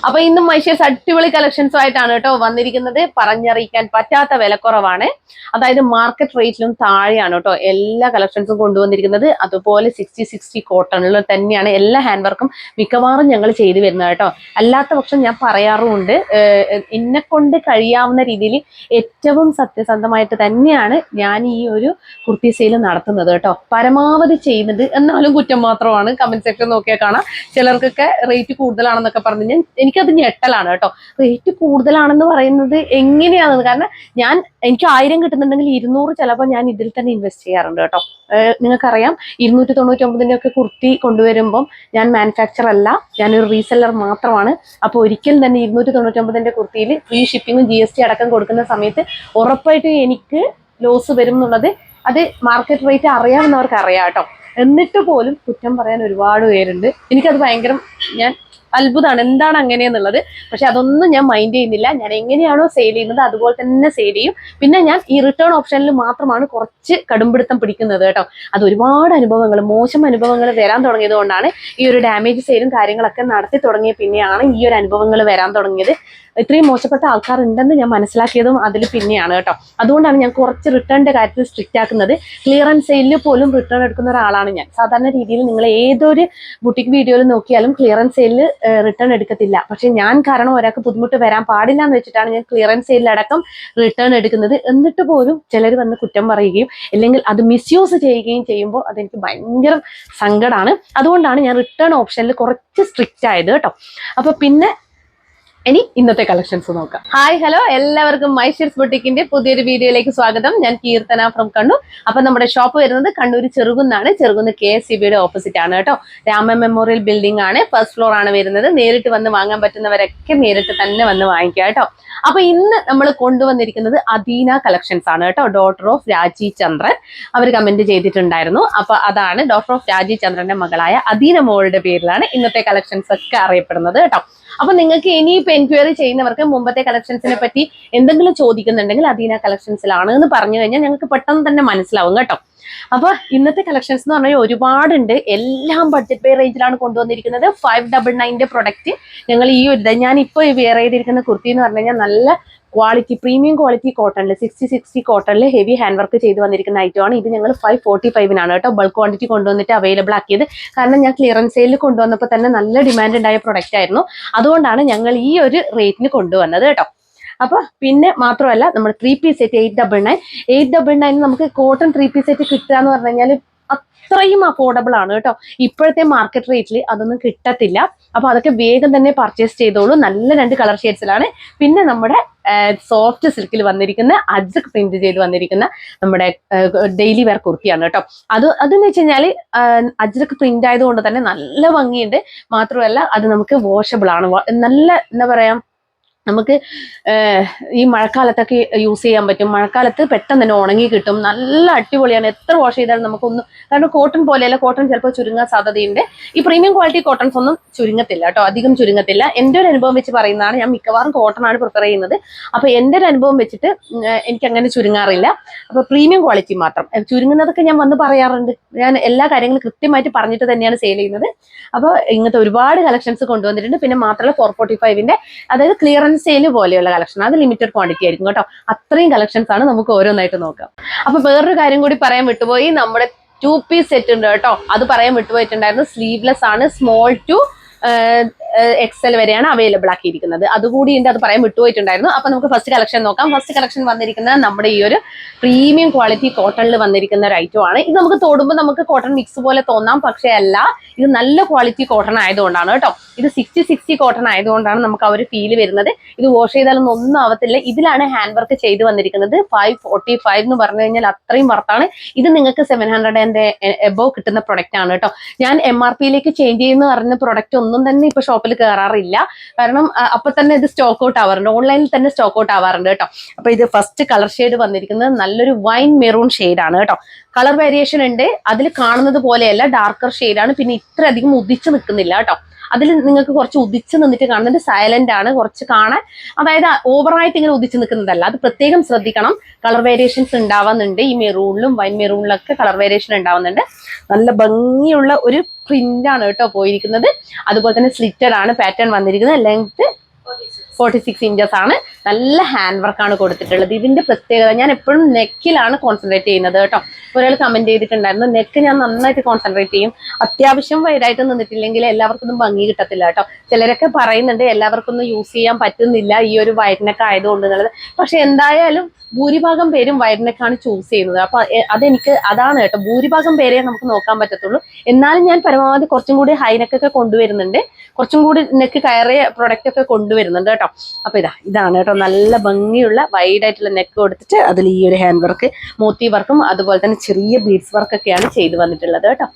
അപ്പൊ ഇന്നും മൈഷേഴ്സ് അടിപൊളി കളക്ഷൻസും ആയിട്ടാണ് കേട്ടോ വന്നിരിക്കുന്നത്. പറഞ്ഞറിയിക്കാൻ പറ്റാത്ത വിലക്കുറവാണ്. അതായത് മാർക്കറ്റ് റേറ്റിലും താഴെയാണ് കേട്ടോ എല്ലാ കളക്ഷൻസും കൊണ്ടുവന്നിരിക്കുന്നത്. അതുപോലെ 60-60 കോട്ടണിൽ തന്നെയാണ് എല്ലാ ഹാൻഡ് വർക്കും മിക്കവാറും ഞങ്ങൾ ചെയ്തു വരുന്നത് കേട്ടോ. അല്ലാത്ത പക്ഷം ഞാൻ പറയാറുമുണ്ട്, എന്നെ കൊണ്ട് കഴിയാവുന്ന രീതിയിൽ ഏറ്റവും സത്യസന്ധമായിട്ട് തന്നെയാണ് ഞാൻ ഈ ഒരു കുർത്തി സെയിൽ നടത്തുന്നത് കേട്ടോ. പരമാവധി ചെയ്യുന്നത്, എന്നാലും കുറ്റം മാത്രമാണ്. കമന്റ് സെക്ഷൻ നോക്കിയാൽ കാണാം, ചിലർക്കൊക്കെ റേറ്റ് കൂടുതലാണെന്നൊക്കെ പറഞ്ഞു. എനിക്കത് ഞെട്ടലാണ് കേട്ടോ. റേറ്റ് കൂടുതലാണെന്ന് പറയുന്നത് എങ്ങനെയാണെന്ന്. കാരണം എനിക്ക് 1000 കിട്ടുന്നുണ്ടെങ്കിൽ 200 ചിലപ്പോൾ ഞാൻ ഇതിൽ തന്നെ ഇൻവെസ്റ്റ് ചെയ്യാറുണ്ട് കേട്ടോ. നിങ്ങൾക്കറിയാം, 299 ഒക്കെ കുർത്തി കൊണ്ടുവരുമ്പം ഞാൻ മാനുഫാക്ചർ അല്ല, ഞാനൊരു റീസെല്ലർ മാത്രമാണ്. അപ്പോൾ ഒരിക്കലും തന്നെ 299 കുർത്തിയിൽ ഫ്രീ ഷിപ്പിങ്ങും GST അടക്കം കൊടുക്കുന്ന സമയത്ത് ഉറപ്പായിട്ടും എനിക്ക് ലോസ് വരും എന്നുള്ളത് അത് മാർക്കറ്റ് റേറ്റ് അറിയാവുന്നവർക്ക് അറിയാം കേട്ടോ. എന്നിട്ട് പോലും കുറ്റം പറയാൻ ഒരുപാട് പേരുണ്ട്. എനിക്കത് ഭയങ്കര അത്ഭുതമാണ്, എന്താണ് അങ്ങനെയെന്നുള്ളത്. പക്ഷെ അതൊന്നും ഞാൻ മൈൻഡ് ചെയ്യുന്നില്ല. ഞാൻ എങ്ങനെയാണോ സെയിൽ ചെയ്യുന്നത് അതുപോലെ തന്നെ സെയിൽ ചെയ്യും. പിന്നെ ഞാൻ ഈ റിട്ടേൺ ഓപ്ഷനിൽ മാത്രമാണ് കുറച്ച് കടുംപിടുത്തം പിടിക്കുന്നത് കേട്ടോ. അത് ഒരുപാട് അനുഭവങ്ങൾ, മോശം അനുഭവങ്ങൾ വരാൻ തുടങ്ങിയത് കൊണ്ടാണ് ഈ ഒരു ഡാമേജ് സെയിലും കാര്യങ്ങളൊക്കെ നടത്തി തുടങ്ങിയ പിന്നെയാണ് ഈ ഒരു അനുഭവങ്ങൾ വരാൻ തുടങ്ങിയത്. ഇത്രയും മോശപ്പെട്ട ആൾക്കാർ ഉണ്ടെന്ന് ഞാൻ മനസ്സിലാക്കിയതും അതിൽ പിന്നെയാണ് കേട്ടോ. അതുകൊണ്ടാണ് ഞാൻ കുറച്ച് റിട്ടേണിന്റെ കാര്യത്തിൽ സ്ട്രിക്റ്റ് ആക്കുന്നത്. ക്ലിയറൻസ് സെയിലിൽ പോലും റിട്ടേൺ എടുക്കുന്ന ഒരാളാണ് ഞാൻ. സാധാരണ രീതിയിൽ നിങ്ങൾ ഏതൊരു ബുട്ടിക് വീഡിയോയിൽ നോക്കിയാലും ക്ലിയറൻസ് സെയിലിൽ റിട്ടേൺ എടുക്കത്തില്ല. പക്ഷെ ഞാൻ കാരണം ഒരാൾക്ക് ബുദ്ധിമുട്ട് വരാൻ പാടില്ല എന്ന് വെച്ചിട്ടാണ് ഞാൻ ക്ലിയറൻസ് സെയിലടക്കം റിട്ടേൺ എടുക്കുന്നത്. എന്നിട്ട് പോലും ചിലർ വന്ന് കുറ്റം പറയുകയും അല്ലെങ്കിൽ അത് മിസ്യൂസ് ചെയ്യുകയും ചെയ്യുമ്പോൾ അതെനിക്ക് ഭയങ്കര സങ്കടമാണ്. അതുകൊണ്ടാണ് ഞാൻ റിട്ടേൺ ഓപ്ഷനിൽ കുറച്ച് സ്ട്രിക്റ്റ് ആയത് കേട്ടോ. അപ്പൊ പിന്നെ ഇനി ഇന്നത്തെ കളക്ഷൻസ് നോക്കാം. ഹായ്, ഹലോ, എല്ലാവർക്കും മൈഷേഴ്സ് ബുട്ടിക്കിന്റെ പുതിയൊരു വീഡിയോയിലേക്ക് സ്വാഗതം. ഞാൻ കീർത്തന ഫ്രം കണ്ണൂർ. അപ്പൊ നമ്മുടെ ഷോപ്പ് വരുന്നത് കണ്ണൂർ ചെറുകുന്നാണ്. ചെറുകുന്ന് KSCBയുടെ ഓപ്പോസിറ്റ് ആണ് കേട്ടോ. രാമ മെമ്മോറിയൽ ബിൽഡിംഗ് ആണ്, ഫസ്റ്റ് ഫ്ലോർ ആണ് വരുന്നത്. നേരിട്ട് വന്ന് വാങ്ങാൻ പറ്റുന്നവരൊക്കെ നേരിട്ട് തന്നെ വന്ന് വാങ്ങിക്കുക കേട്ടോ. അപ്പൊ ഇന്ന് നമ്മൾ കൊണ്ടുവന്നിരിക്കുന്നത് അദീന കളക്ഷൻസ് ആണ് കേട്ടോ. ഡോട്ടർ ഓഫ് രാജി ചന്ദ്രൻ അവർ കമന്റ് ചെയ്തിട്ടുണ്ടായിരുന്നു. അപ്പൊ അതാണ് ഡോട്ടർ ഓഫ് രാജി ചന്ദ്രന്റെ മകളായ അദീന മോളുടെ പേരിലാണ് ഇന്നത്തെ കളക്ഷൻസ് ഒക്കെ അറിയപ്പെടുന്നത് കേട്ടോ. അപ്പൊ നിങ്ങൾക്ക് ഇനിയിപ്പോ എൻക്വയറി ചെയ്യുന്നവർക്ക് മുമ്പത്തെ കളക്ഷൻസിനെ പറ്റി എന്തെങ്കിലും ചോദിക്കുന്നുണ്ടെങ്കിൽ അദീന കളക്ഷൻസിലാണ് എന്ന് പറഞ്ഞു കഴിഞ്ഞാൽ ഞങ്ങൾക്ക് പെട്ടെന്ന് തന്നെ മനസ്സിലാവും കേട്ടോ. അപ്പൊ ഇന്നത്തെ കളക്ഷൻസ് എന്ന് പറഞ്ഞാൽ ഒരുപാടുണ്ട്. എല്ലാം ബഡ്ജറ്റ് പേ റേഞ്ചിലാണ് കൊണ്ടുവന്നിരിക്കുന്നത്. 599 പ്രൊഡക്റ്റ് ഞങ്ങൾ ഈ ഒരു ഞാനിപ്പോൾ വെയർ ചെയ്തിരിക്കുന്ന കുർത്തി എന്ന് പറഞ്ഞു കഴിഞ്ഞാൽ നല്ല ക്വാളിറ്റി, പ്രീമിയം ക്വാളിറ്റി കോട്ടണിൽ 60-60 കോട്ടണിൽ ഹെവി ഹാൻഡ് വർക്ക് ചെയ്ത് വന്നിരിക്കുന്ന ഐറ്റമാണ്. ഇത് ഞങ്ങൾ 545 കേട്ടോ ബൾക്ക് ക്വാണ്ടിറ്റി കൊണ്ടുവന്നിട്ട് അവൈലബിൾ ആക്കിയത്. കാരണം ഞാൻ ക്ലിയറൻസ് സെയിലിൽ കൊണ്ടുവന്നപ്പോൾ തന്നെ നല്ല ഡിമാൻഡ് ഉണ്ടായ പ്രൊഡക്റ്റ് ആയിരുന്നു. അതുകൊണ്ടാണ് ഞങ്ങൾ ഈ ഒരു റേറ്റിന് കൊണ്ടുവന്നത് കേട്ടോ. അപ്പൊ പിന്നെ മാത്രമല്ല, നമ്മൾ 3 പീസ് സെറ്റ് 899 നമുക്ക് കോട്ടൺ 3 പീസ് സെറ്റ് കിട്ടുക എന്ന് പറഞ്ഞു കഴിഞ്ഞാൽ അത്രയും അഫോർഡബിൾ ആണ് കേട്ടോ. ഇപ്പോഴത്തെ മാർക്കറ്റ് റേറ്റിൽ അതൊന്നും കിട്ടത്തില്ല. അപ്പൊ അതൊക്കെ വേഗം തന്നെ പർച്ചേസ് ചെയ്തോളൂ. നല്ല 2 കളർ ഷെയ്ഡ്സിലാണ്. പിന്നെ നമ്മുടെ സോഫ്റ്റ് സിൽക്കിൽ വന്നിരിക്കുന്ന അജ്രക് പ്രിന്റ് ചെയ്ത് വന്നിരിക്കുന്ന നമ്മുടെ ഡെയിലി വെയർ കുർത്തിയാണ് കേട്ടോ. അതെന്ന് വെച്ച് കഴിഞ്ഞാൽ അജ്രക് പ്രിന്റ് ആയതുകൊണ്ട് തന്നെ നല്ല ഭംഗിയുണ്ട്. മാത്രമല്ല അത് നമുക്ക് വാഷബിൾ ആണ്. നല്ല എന്താ പറയാ, നമുക്ക് ഈ മഴക്കാലത്തൊക്കെ യൂസ് ചെയ്യാൻ പറ്റും. മഴക്കാലത്ത് പെട്ടെന്ന് തന്നെ ഉണങ്ങി കിട്ടും. നല്ല അടിപൊളിയാണ്. എത്ര വാഷ് ചെയ്താലും നമുക്കൊന്നും, കാരണം കോട്ടൺ പോലെയല്ല. കോട്ടൺ ചിലപ്പോൾ ചുരുങ്ങാൻ സാധ്യതയുണ്ട്. ഈ പ്രീമിയം ക്വാളിറ്റി കോട്ടൺസ് ഒന്നും ചുരുങ്ങത്തില്ല കേട്ടോ, അധികം ചുരുങ്ങത്തില്ല. എൻ്റെ ഒരു അനുഭവം വെച്ച് പറയുന്നതാണ്. ഞാൻ മിക്കവാറും കോട്ടൺ ആണ് പ്രിഫർ ചെയ്യുന്നത്. അപ്പൊ എൻ്റെ ഒരു അനുഭവം വെച്ചിട്ട് എനിക്ക് അങ്ങനെ ചുരുങ്ങാറില്ല. അപ്പൊ പ്രീമിയം ക്വാളിറ്റി മാത്രം. ചുരുങ്ങുന്നതൊക്കെ ഞാൻ വന്ന് പറയാറുണ്ട്. ഞാൻ എല്ലാ കാര്യങ്ങളും കൃത്യമായിട്ട് പറഞ്ഞിട്ട് തന്നെയാണ് സെയിൽ ചെയ്യുന്നത്. അപ്പോൾ ഇങ്ങനത്തെ ഒരുപാട് കളക്ഷൻസ് കൊണ്ടുവന്നിട്ടുണ്ട്. പിന്നെ മാത്രമല്ല 445ന്റെ അതായത് ക്ലിയറൻസ് സെയിൽ പോലെയുള്ള കളക്ഷൻ, അത് ലിമിറ്റഡ് ക്വാണ്ടിറ്റി ആയിരിക്കും കേട്ടോ. അത്രയും കളക്ഷൻസ് ആണ്. നമുക്ക് ഓരോന്നായിട്ട് നോക്കാം. അപ്പൊ വേറൊരു കാര്യം കൂടി പറയാൻ വിട്ടുപോയി. നമ്മുടെ 2 പീസ് സെറ്റ് ഉണ്ട് കേട്ടോ, അത് പറയാൻ വിട്ടുപോയിട്ടുണ്ടായിരുന്നു. സ്ലീവ്ലെസ് ആണ്, സ്മോൾ ടു XL വരെയാണ് അവൈലബിൾ ആക്കിയിരിക്കുന്നത്. അതുകൂടി ഉണ്ട്, അത് പറയാൻ വിട്ടുപോയിട്ടുണ്ടായിരുന്നു. അപ്പൊ നമുക്ക് ഫസ്റ്റ് കളക്ഷൻ നോക്കാം. ഫസ്റ്റ് കളക്ഷൻ വന്നിരിക്കുന്നത് നമ്മുടെ ഈ ഒരു പ്രീമിയം ക്വാളിറ്റി കോട്ടണിൽ വന്നിരിക്കുന്ന ഒരു ഐറ്റം ആണ്. ഇത് നമുക്ക് തൊടുമ്പോൾ നമുക്ക് കോട്ടൺ മിക്സ് പോലെ തോന്നാം, പക്ഷേ അല്ല. ഇത് നല്ല ക്വാളിറ്റി കോട്ടൺ ആയതുകൊണ്ടാണ് കേട്ടോ. ഇത് 60-60 കോട്ടൺ ആയതുകൊണ്ടാണ് നമുക്ക് ആ ഒരു ഫീല് വരുന്നത്. ഇത് വാഷ് ചെയ്താലൊന്നും ഒന്നും ആവത്തില്ല. ഇതിലാണ് ഹാൻഡ് വർക്ക് ചെയ്ത് വന്നിരിക്കുന്നത്. 545 എന്ന് പറഞ്ഞു കഴിഞ്ഞാൽ അത്രയും വർത്താണ്. ഇത് നിങ്ങൾക്ക് 700 എബോവ് കിട്ടുന്ന പ്രൊഡക്റ്റ് ആണ് കേട്ടോ. ഞാൻ MRPയിലേക്ക് ചേഞ്ച് ചെയ്യുന്ന പറഞ്ഞ പ്രൊഡക്റ്റ് ഒന്നും തന്നെ ഇപ്പൊ ഷോപ്പിൽ കയറാറില്ല. കാരണം അപ്പൊ തന്നെ ഇത് സ്റ്റോക്ക് ഔട്ട് ആവാറുണ്ട്, ഓൺലൈനിൽ തന്നെ സ്റ്റോക്ക് ഔട്ട് ആവാറുണ്ട് കേട്ടോ. അപ്പൊ ഇത് ഫസ്റ്റ് കളർ ഷെയ്ഡ് വന്നിരിക്കുന്നത് നല്ലൊരു വൈൻ മെറൂൺ ഷെയ്ഡാണ് കേട്ടോ. കളർ വേരിയേഷൻ ഉണ്ട്, അതിൽ കാണുന്നത് പോലെയല്ല, ഡാർക്കർ ഷെയ്ഡാണ്. പിന്നെ ഇത്ര അധികം ഉദിച്ചു നിൽക്കുന്നില്ല കേട്ടോ. അതിൽ നിങ്ങൾക്ക് കുറച്ച് ഉദിച്ച് നിന്നിട്ട് കാണുന്നുണ്ട്. സൈലന്റ് ആണ്, കുറച്ച് കാണാൻ, അതായത് ഓവറായിട്ട് ഇങ്ങനെ ഉദിച്ച് നിൽക്കുന്നതല്ല. അത് പ്രത്യേകം ശ്രദ്ധിക്കണം. കളർ വേരിയേഷൻസ് ഉണ്ടാവുന്നുണ്ട്. ഈ മെറൂണിലും വൈൻ മെറൂണിലൊക്കെ കളർ വേരിയേഷൻ ഉണ്ടാവുന്നുണ്ട്. നല്ല ഭംഗിയുള്ള ഒരു പ്രിന്റ് ആണ് കേട്ടോ പോയിരിക്കുന്നത്. അതുപോലെ തന്നെ സ്ലിറ്റഡ് ആണ് പാറ്റേൺ വന്നിരിക്കുന്നത്. ലെങ്ത് 46 ഇഞ്ചസ് ആണ്. നല്ല ഹാൻഡ് വർക്കാണ് കൊടുത്തിട്ടുള്ളത്. ഇതിന്റെ പ്രത്യേകത, ഞാൻ എപ്പോഴും നെക്കിലാണ് കോൺസെൻട്രേറ്റ് ചെയ്യുന്നത് കേട്ടോ. ഒരാൾ കമന്റ് ചെയ്തിട്ടുണ്ടായിരുന്നു, നെക്ക് ഞാൻ നന്നായിട്ട് കോൺസെൻട്രേറ്റ് ചെയ്യും. അത്യാവശ്യം വൈഡായിട്ട് നിന്നിട്ടില്ലെങ്കിൽ എല്ലാവർക്കും ഒന്നും ഭംഗി കിട്ടത്തില്ല കേട്ടോ. ചിലരൊക്കെ പറയുന്നുണ്ട് എല്ലാവർക്കും ഒന്നും യൂസ് ചെയ്യാൻ പറ്റുന്നില്ല ഈ ഒരു വൈഡ് നെക്ക് ആയതുകൊണ്ട് എന്നുള്ളത്. പക്ഷെ എന്തായാലും ഭൂരിഭാഗം പേരും വൈഡ് നെക്കാണ് ചൂസ് ചെയ്യുന്നത്. അപ്പൊ അതാണ് കേട്ടോ, ഭൂരിഭാഗം പേരെ നമുക്ക് നോക്കാൻ പറ്റത്തുള്ളൂ. എന്നാലും ഞാൻ പരമാവധി കുറച്ചും കൂടി ഹൈ നെക്കൊക്കെ കൊണ്ടുവരുന്നുണ്ട്, കുറച്ചും കൂടി നെക്ക് കയറിയ പ്രൊഡക്റ്റ് ഒക്കെ കൊണ്ടുവരുന്നുണ്ട് കേട്ടോ. അപ്പൊ ഇതാണ് കേട്ടോ, നല്ല ഭംഗിയുള്ള വൈഡ് ആയിട്ടുള്ള നെക്ക് കൊടുത്തിട്ട് അതിൽ ഈ ഒരു ഹാൻഡ് വർക്ക്, മോത്തി വർക്കും അതുപോലെ തന്നെ ചെറിയ ബീഡ്സ് വർക്കൊക്കെയാണ് ചെയ്തു വന്നിട്ടുള്ളത് കേട്ടോ.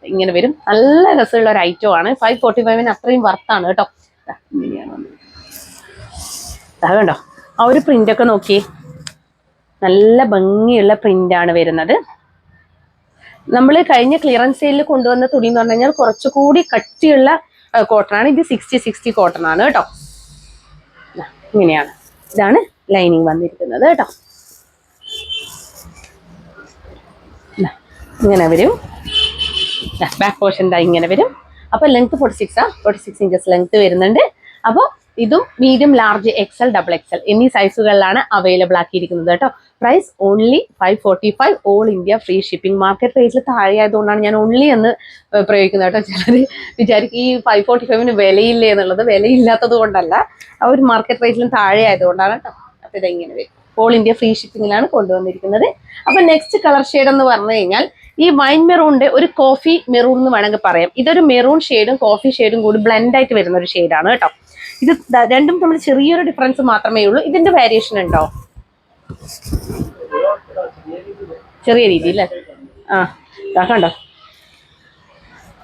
ഇങ്ങനെ വരും. നല്ല രസമുള്ള ഒരു ഐറ്റം ആണ്. 545 അത്രയും വർത്താണ് കേട്ടോ. ഇങ്ങനെയാണ് കണ്ടോ, ആ ഒരു പ്രിന്റ് ഒക്കെ നോക്കി, നല്ല ഭംഗിയുള്ള പ്രിന്റ് ആണ് വരുന്നത്. നമ്മൾ കഴിഞ്ഞ ക്ലിയറൻസ് സെയിലിൽ കൊണ്ടുവന്ന തുണി എന്ന് പറഞ്ഞു കഴിഞ്ഞാൽ കുറച്ചുകൂടി കട്ടിയുള്ള കോട്ടൺ ആണ്. ഇത് 60 കോട്ടൺ ആണ് കേട്ടോ. ഇങ്ങനെയാണ്, ഇതാണ് ലൈനിങ് വന്നിരിക്കുന്നത് കേട്ടോ. ഇങ്ങനെ വരും. ബാക്ക് പോർഷൻ ഇങ്ങനെ വരും. അപ്പൊ ലെങ്ത് 46 ഇഞ്ചസ് ലെങ്ത് വരുന്നുണ്ട്. അപ്പോൾ ഇതും മീഡിയം, ലാർജ്, XL, XXL എന്നീ സൈസുകളിലാണ് അവൈലബിൾ ആക്കിയിരിക്കുന്നത് കേട്ടോ. Price only 545, all India free shipping. Market റേറ്റിൽ താഴെ ആയതുകൊണ്ടാണ് ഞാൻ ഓൺലി എന്ന് പ്രയോഗിക്കുന്നത് കേട്ടോ. ചിലർ വിചാരിക്കും ഈ 545 വിലയില്ലേ എന്നുള്ളത്. വിലയില്ലാത്തത് കൊണ്ടല്ല, ആ ഒരു മാർക്കറ്റ് റേറ്റിലും താഴെ ആയതുകൊണ്ടാണ് കേട്ടോ. അപ്പൊ ഇതെങ്ങനെ വരും, ഓൾ ഇന്ത്യ ഫ്രീ ഷിപ്പിംഗിലാണ് കൊണ്ടുവന്നിരിക്കുന്നത്. അപ്പൊ നെക്സ്റ്റ് കളർ ഷെയ്ഡ് എന്ന് പറഞ്ഞു കഴിഞ്ഞാൽ ഈ വൈൻ മെറൂണിന്റെ ഒരു കോഫി മെറൂൺ എന്ന് വേണമെങ്കിൽ പറയാം. ഇതൊരു മെറൂൺ ഷെയ്ഡും കോഫി ഷെയ്ഡും കൂടി ബ്ലെൻഡ് ആയിട്ട് വരുന്ന ഒരു ഷെയ്ഡാണ് കേട്ടോ. ഇത് രണ്ടും തമ്മിൽ ചെറിയൊരു ഡിഫറൻസ് മാത്രമേ ഉള്ളൂ. ഇതിന്റെ വേരിയേഷൻ ഉണ്ടോ? ചെറിയ രീതിയിൽ കണ്ടോ,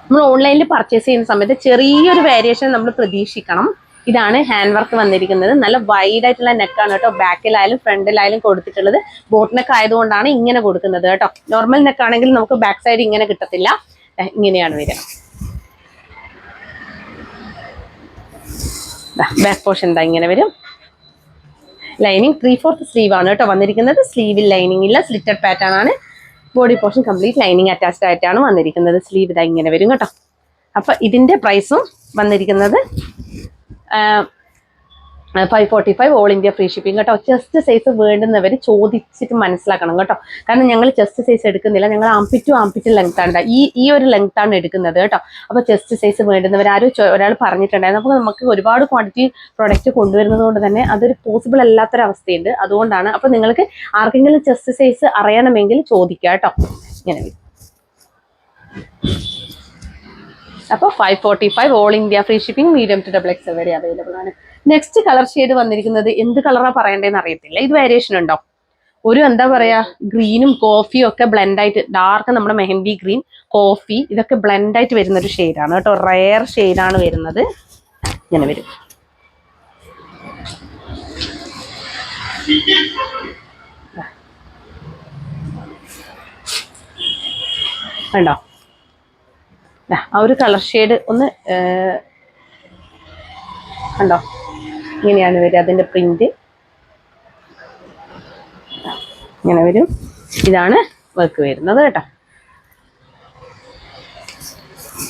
നമ്മൾ ഓൺലൈനിൽ പർച്ചേസ് ചെയ്യുന്ന സമയത്ത് ചെറിയൊരു വേരിയേഷൻ നമ്മൾ പ്രതീക്ഷിക്കണം. ഇതാണ് ഹാൻഡ് വർക്ക് വന്നിരിക്കുന്നത്. നല്ല വൈഡ് ആയിട്ടുള്ള നെക്കാണ് കേട്ടോ. ബാക്കിലായാലും ഫ്രണ്ടിലായാലും കൊടുത്തിട്ടുള്ളത്. ബോട്ട് നെക്ക് ആയതുകൊണ്ടാണ് ഇങ്ങനെ കൊടുക്കുന്നത് കേട്ടോ. നോർമൽ നെക്കാണെങ്കിൽ നമുക്ക് ബാക്ക് സൈഡ് ഇങ്ങനെ കിട്ടത്തില്ല. ഇങ്ങനെയാണ് വരിക. ബാക്ക് പോർഷൻ ഇങ്ങനെ വരും. ലൈനിങ് 3/4 സ്ലീവ് ആണ് കേട്ടോ വന്നിരിക്കുന്നത്. സ്ലീവിൽ ലൈനിങ് ഇല്ല, സ്ലിറ്റഡ് പാറ്റേൺ ആണ്. Body portion complete lining attached ആയിട്ടാണ് വന്നിരിക്കുന്നത്. സ്ലീവ് ഇങ്ങനെ വരും കേട്ടോ. അപ്പൊ ഇതിന്റെ പ്രൈസും വന്നിരിക്കുന്നത് 545, ഓൾ ഇന്ത്യ ഫ്രീ ഷിപ്പിംഗ് കേട്ടോ. ചെസ്റ്റ് സൈസ് വേണ്ടുന്നവർ ചോദിച്ചിട്ട് മനസ്സിലാക്കണം കേട്ടോ. കാരണം ഞങ്ങൾ ചെസ്റ്റ് സൈസ് എടുക്കുന്നില്ല, ഞങ്ങൾ ആംപിറ്റ് ലെങ്ത് ആണ് ഈ ഒരു ലെങ്ത് ആണ് എടുക്കുന്നത് കേട്ടോ. അപ്പോൾ ചെസ്റ്റ് സൈസ് വേണ്ടുന്നവർ ഒരാൾ പറഞ്ഞിട്ടുണ്ടായിരുന്നു. അപ്പോൾ നമുക്ക് ഒരുപാട് ക്വാണ്ടിറ്റി പ്രൊഡക്റ്റ് കൊണ്ടുവരുന്നത് കൊണ്ട് തന്നെ അതൊരു പോസിബിൾ അല്ലാത്തൊരവസ്ഥയുണ്ട്. അതുകൊണ്ടാണ്. അപ്പോൾ നിങ്ങൾക്ക് ആർക്കെങ്കിലും ചെസ്റ്റ് സൈസ് അറിയണമെങ്കിൽ ചോദിക്കുക കേട്ടോ. ഇങ്ങനെ അപ്പോൾ 545, all India free shipping, medium to XXL വരെ അവൈലബിൾ ആണ്. നെക്സ്റ്റ് കളർ ഷെയ്ഡ് വന്നിരിക്കുന്നത് എന്ത് കളറാണ് പറയേണ്ടതെന്ന് അറിയത്തില്ല. ഇത് വേരിയേഷൻ ഉണ്ടോ? ഒരു എന്താ പറയാ, ഗ്രീനും കോഫിയും ഒക്കെ ബ്ലെൻഡ് ആയിട്ട്, ഡാർക്ക് നമ്മുടെ മെഹന്തി ഗ്രീൻ, കോഫി, ഇതൊക്കെ ബ്ലെൻഡ് ആയിട്ട് വരുന്ന ഒരു ഷെയ്ഡാണ് കേട്ടോ. റെയർ ഷെയ്ഡാണ് വരുന്നത്. ഇങ്ങനെ വരും. കണ്ടോ, ആ ഒരു കളർ ഷെയ്ഡ് ഒന്ന് കണ്ടോ, ഇങ്ങനെയാണ് വരിക. അതിൻ്റെ പ്രിന്റ് ഇങ്ങനെ വരും. ഇതാണ് വർക്ക് വരുന്നത് കേട്ടോ.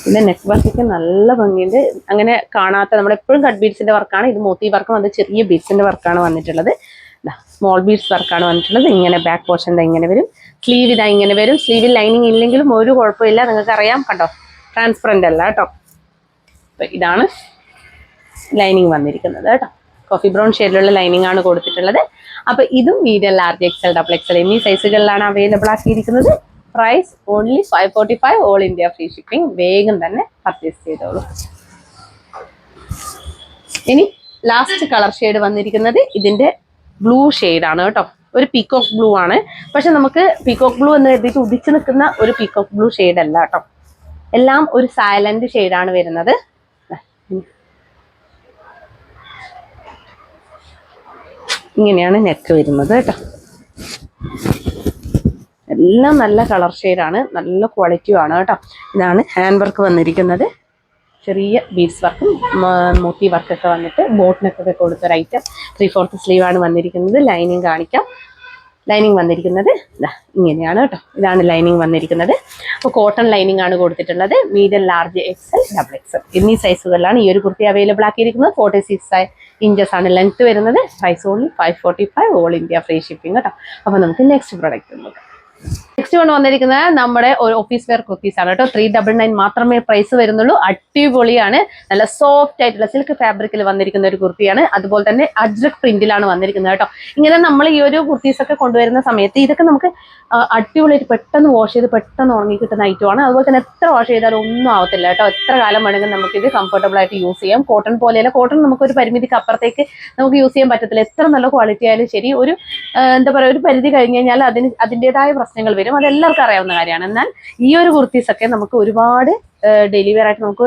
പിന്നെ നെക്ക് വർക്കൊക്കെ നല്ല ഭംഗിയുണ്ട്. അങ്ങനെ കാണാത്ത, നമ്മളെപ്പോഴും കട്ട് ബീഡ്സിന്റെ വർക്കാണ്. ഇത് മോത്തി വർക്കും അത് ചെറിയ ബീഡ്സിന്റെ വർക്കാണ് വന്നിട്ടുള്ളത്. സ്മോൾ ബീഡ്സ് വർക്കാണ് വന്നിട്ടുള്ളത്. ഇങ്ങനെ ബാക്ക് പോർഷൻ ഇങ്ങനെ വരും. സ്ലീവ് ഇങ്ങനെ വരും. സ്ലീവിൽ ലൈനിങ് ഇല്ലെങ്കിലും ഒരു കുഴപ്പമില്ല, നിങ്ങൾക്ക് അറിയാം. കണ്ടോ, ട്രാൻസ്പെറന്റ് അല്ല കേട്ടോ. ഇതാണ് ലൈനിങ് വന്നിരിക്കുന്നത് കേട്ടോ. കോഫി ബ്രൗൺ ഷെയ്ഡിലുള്ള ലൈനിങ് ആണ് കൊടുത്തിട്ടുള്ളത്. അപ്പൊ ഇതും മീഡിയം, ലാർജ്, XL, XXL എന്നീ സൈസുകളിലാണ് അവൈലബിൾ ആക്കിയിരിക്കുന്നത്. Price only 545, all India free shipping. വേഗം തന്നെ പർച്ചേസ് ചെയ്തോളൂ. ഇനി ലാസ്റ്റ് കളർ ഷെയ്ഡ് വന്നിരിക്കുന്നത് ഇതിന്റെ ബ്ലൂ ഷെയ്ഡാണ് കേട്ടോ. ഒരു പീകോക്ക് ബ്ലൂ ആണ്. പക്ഷെ നമുക്ക് പീകോക്ക് ബ്ലൂ എന്ന് എഴുതിയിട്ട് ഉദിച്ചു നിൽക്കുന്ന ഒരു പീകോക്ക് ബ്ലൂ ഷെയ്ഡ് അല്ല കേട്ടോ. എല്ലാം ഒരു സൈലന്റ് ഷെയ്ഡാണ് വരുന്നത്. ഇങ്ങനെയാണ് നെക്ക് വരുന്നത് കേട്ടോ. എല്ലാം നല്ല കളർ ഷെയ്ഡാണ്, നല്ല ക്വാളിറ്റിയും ആണ് കേട്ടോ. ഇതാണ് ഹാൻഡ് വർക്ക് വന്നിരിക്കുന്നത്. ചെറിയ ബീഡ്സ് വർക്കും മോത്തി വർക്കൊക്കെ വന്നിട്ട് ബോട്ടിനൊക്കെ കൊടുത്തൊരു ഐറ്റം. 3/4 സ്ലീവാണ് വന്നിരിക്കുന്നത്. ലൈനിങ് കാണിക്കാം. ലൈനിങ് വന്നിരിക്കുന്നത് ഇങ്ങനെയാണ് കേട്ടോ. ഇതാണ് ലൈനിങ് വന്നിരിക്കുന്നത്. അപ്പോൾ കോട്ടൺ ലൈനിങ് ആണ് കൊടുത്തിട്ടുള്ളത്. Medium, large, XL, double XL എന്നീ സൈസുകളിലാണ് ഈ ഒരു കുർത്തി അവൈലബിൾ ആക്കിയിരിക്കുന്നത്. 46 ഇഞ്ചസ് ആണ് ലെങ്ത് വരുന്നത്. Price only 545, all India free shipping കേട്ടോ. അപ്പോൾ നമുക്ക് നെക്സ്റ്റ് പ്രോഡക്റ്റ് നോക്കാം. നെക്സ്റ്റ് കൊണ്ട് വന്നിരിക്കുന്നത് നമ്മുടെ ഒരു ഓഫീസ് വെയർ കുർത്തീസ് ആണ് കേട്ടോ. 399 മാത്രമേ പ്രൈസ് വരുന്നുള്ളൂ. അടിപൊളിയാണ്. നല്ല സോഫ്റ്റ് ആയിട്ടുള്ള സിൽക്ക് ഫാബ്രിക്കിൽ വന്നിരിക്കുന്ന ഒരു കുർത്തിയാണ്. അതുപോലെ തന്നെ അജ്രക് പ്രിന്റിലാണ് വന്നിരിക്കുന്നത് കേട്ടോ. ഇങ്ങനെ നമ്മൾ ഈ ഒരു കുർത്തീസ് ഒക്കെ കൊണ്ടുവരുന്ന സമയത്ത് ഇതൊക്കെ നമുക്ക് അടിപൊളിയായിട്ട് പെട്ടെന്ന് വാഷ് ചെയ്ത് പെട്ടെന്ന് ഉണങ്ങി കിട്ടുന്ന ഐറ്റമാണ്. അതുപോലെ തന്നെ എത്ര വാഷ് ചെയ്താലും ഒന്നും ആവത്തില്ല കേട്ടോ. എത്ര കാലം വേണമെങ്കിൽ നമുക്ക് ഇത് കംഫർട്ടബിൾ ആയിട്ട് യൂസ് ചെയ്യാം. കോട്ടൺ പോലെയല്ല. കോട്ടൺ നമുക്ക് ഒരു പരിമിതിക്ക് അപ്പുറത്തേക്ക് നമുക്ക് യൂസ് ചെയ്യാൻ പറ്റത്തില്ല. എത്ര നല്ല ക്വാളിറ്റി ആയാലും ശരി, ഒരു എന്താ പറയുക, ഒരു പരിധി കഴിഞ്ഞ് കഴിഞ്ഞാൽ അതിൻ്റെതായ പ്രശ്നങ്ങൾ വരും. അതെല്ലാവർക്കും അറിയാവുന്ന കാര്യമാണ്. എന്നാൽ ഈ ഒരു കുർത്തീസ് ഒക്കെ നമുക്ക് ഒരുപാട് ഡെയിലി വെയർ ആയിട്ട്, നമുക്ക്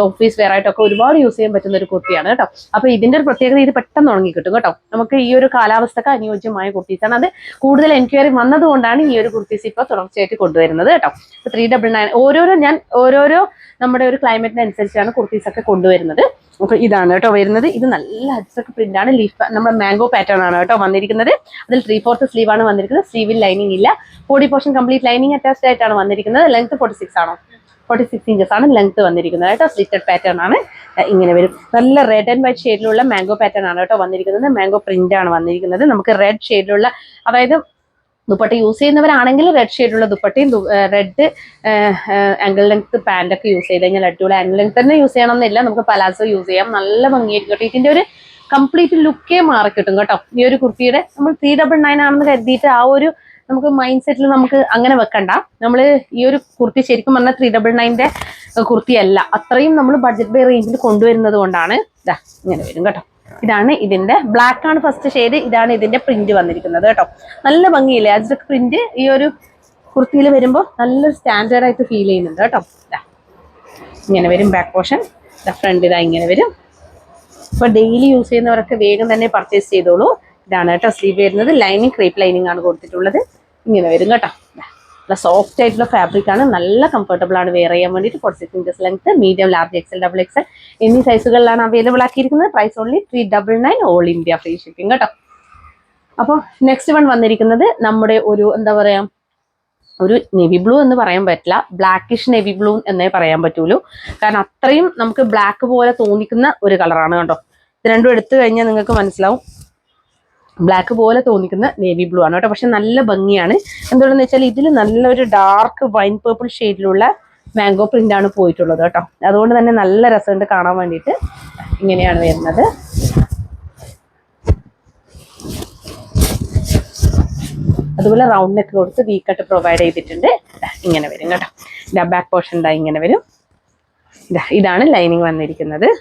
ഓഫീസ് വെയർ ആയിട്ടൊക്കെ ഒരുപാട് യൂസ് ചെയ്യാൻ പറ്റുന്ന ഒരു കുർത്തിയാണ് കേട്ടോ. അപ്പൊ ഇതിന്റെ ഒരു പ്രത്യേകത, ഇത് പെട്ടെന്ന് ഉണങ്ങി കിട്ടും കേട്ടോ. നമുക്ക് ഈ ഒരു കാലാവസ്ഥക്ക് അനുയോജ്യമായ കുർത്തീസാണ്. അത് കൂടുതൽ എൻക്വയറി വന്നതുകൊണ്ടാണ് ഈ ഒരു കുർത്തീസ് ഇപ്പോൾ തുടർച്ചയായിട്ട് കൊണ്ടുവരുന്നത് കേട്ടോ. 399 ഓരോരോ നമ്മുടെ ഒരു ക്ലൈമറ്റിനനുസരിച്ചാണ് കുർത്തീസ് ഒക്കെ കൊണ്ടുവരുന്നത്. അപ്പൊ ഇതാണ് കേട്ടോ വരുന്നത്. ഇത് നല്ല അജ്രക് പ്രിന്റ് ആണ്. ലീഫ് നമ്മുടെ മാംഗോ പാറ്റേൺ ആണ് കേട്ടോ വന്നിരിക്കുന്നത്. അതിൽ 3/4 സ്ലീവ് ആണ് വന്നിരിക്കുന്നത്. സ്ലീവിൽ ലൈനിങ് ഇല്ല. Body portion complete lining attached ആയിട്ടാണ് വന്നിരിക്കുന്നത്. ലെങ്ത് 46 ആണോ? 46 ഇഞ്ചസ് ആണ് ലെങ്ത് വന്നിരിക്കുന്നത് കേട്ടോ. സ്ലിറ്റഡ് പാറ്റേൺ ആണ്. ഇങ്ങനെ വരും. നല്ല റെഡ് ആൻഡ് വൈറ്റ് ഷെയ്ഡിലുള്ള മാംഗോ പാറ്റേൺ ആണ് കേട്ടോ വന്നിരിക്കുന്നത്. മാംഗോ പ്രിന്റ് ആണ് വന്നിരിക്കുന്നത്. നമുക്ക് റെഡ് ഷെയ്ഡിലുള്ള, അതായത് ദുപ്പട്ട യൂസ് ചെയ്യുന്നവരാണെങ്കിൽ റെഡ് ഷെയ്ഡുള്ള ദുപ്പട്ടയും റെഡ് ആംഗിൾ ലെങ്ത് പാൻ്റ് ഒക്കെ യൂസ് ചെയ്ത് കഴിഞ്ഞാൽ അടിപൊളി. ആംഗിൾ ലെങ്ത് തന്നെ യൂസ് ചെയ്യണമെന്നില്ല, നമുക്ക് പലാസോ യൂസ് ചെയ്യാം. നല്ല ഭംഗിയായിരിക്കും കേട്ടോ. ഇതിന്റെ ഒരു കംപ്ലീറ്റ് ലുക്കേ മാറി കിട്ടും കേട്ടോ. ഈ ഒരു കുർത്തിയുടെ നമ്മൾ 399 ആണെന്ന് കരുതിയിട്ട് ആ ഒരു നമുക്ക് മൈൻഡ് സെറ്റിൽ നമുക്ക് അങ്ങനെ വെക്കണ്ട. നമ്മൾ ഈ ഒരു കുർത്തി ശരിക്കും പറഞ്ഞാൽ 399ന്റെ കുർത്തിയല്ല. അത്രയും നമ്മൾ ബഡ്ജറ്റ് ബൈ റേഞ്ചിൽ കൊണ്ടുവരുന്നത് കൊണ്ടാണ് ഇതാ ഇങ്ങനെ വരും കേട്ടോ. ഇതാണ് ഇതിന്റെ ബ്ലാക്ക് ആണ് ഫസ്റ്റ് ഷെയ്ഡ്. ഇതാണ് ഇതിന്റെ പ്രിന്റ് വന്നിരിക്കുന്നത് കേട്ടോ. നല്ല ഭംഗിയില്ലേ അജ്രക് പ്രിന്റ് ഈ ഒരു കുർത്തിയിൽ വരുമ്പോൾ നല്ലൊരു സ്റ്റാൻഡേർഡ് ആയിട്ട് ഫീൽ ചെയ്യുന്നുണ്ട് കേട്ടോ. ഇങ്ങനെ വരും ബാക്ക് പോർഷൻ. ഫ്രണ്ട് ഇതാ ഇങ്ങനെ വരും. അപ്പൊ ഡെയിലി യൂസ് ചെയ്യുന്നവരൊക്കെ വേഗം തന്നെ പർച്ചേസ് ചെയ്തോളൂ. ഇതാണ് കേട്ടോ സ്ലീവ് വരുന്നത്. ലൈനിങ് ക്രേപ്പ് ലൈനിങ് ആണ് കൊടുത്തിട്ടുള്ളത്. ഇങ്ങനെ വരും കേട്ടോ. നല്ല സോഫ്റ്റ് ആയിട്ടുള്ള ഫാബ്രിക് ആണ്. നല്ല കംഫർട്ടബിൾ ആണ് വെയർ ചെയ്യാൻ വേണ്ടിയിട്ട്. 46 inches length, medium, large, XL, double XL എന്നീ സൈസുകളിലാണ് അവൈലബിൾ ആക്കിയിരിക്കുന്നത്. Price only 399, all India free shipping കേട്ടോ. അപ്പോൾ നെക്സ്റ്റ് വൺ വന്നിരിക്കുന്നത് നമ്മുടെ ഒരു എന്താ പറയാ, ഒരു നെവി ബ്ലൂ എന്ന് പറയാൻ പറ്റില്ല, ബ്ലാക്കിഷ് നെവി ബ്ലൂ എന്നേ പറയാൻ പറ്റുള്ളൂ. കാരണം അത്രയും നമുക്ക് ബ്ലാക്ക് പോലെ തോന്നിക്കുന്ന ഒരു കളറാണ് കേട്ടോ. ഇത് രണ്ടും എടുത്തു കഴിഞ്ഞാൽ നിങ്ങൾക്ക് മനസ്സിലാവും ബ്ലാക്ക് പോലെ തോന്നിക്കുന്ന നേവി ബ്ലൂ ആണ് കേട്ടോ. പക്ഷെ നല്ല ഭംഗിയാണ്. എന്തുകൊണ്ടെന്ന് വെച്ചാൽ ഇതിൽ നല്ലൊരു ഡാർക്ക് വൈൻ പേർപ്പിൾ ഷെയ്ഡിലുള്ള മാംഗോ പ്രിന്റ് ആണ് പോയിട്ടുള്ളത് കേട്ടോ. അതുകൊണ്ട് തന്നെ നല്ല രസമുണ്ട് കാണാൻ വേണ്ടിയിട്ട്. ഇങ്ങനെയാണ് വരുന്നത്. അതുപോലെ റൗണ്ട് നെക്ക് കൊടുത്ത് വി കട്ട് പ്രൊവൈഡ് ചെയ്തിട്ടുണ്ട്. ഇങ്ങനെ വരും കേട്ടോ. ഇതാ ബാക്ക് പോർഷൻ ഇതാ ഇങ്ങനെ വരും. ഇതാണ് ലൈനിങ് വന്നിരിക്കുന്നത്.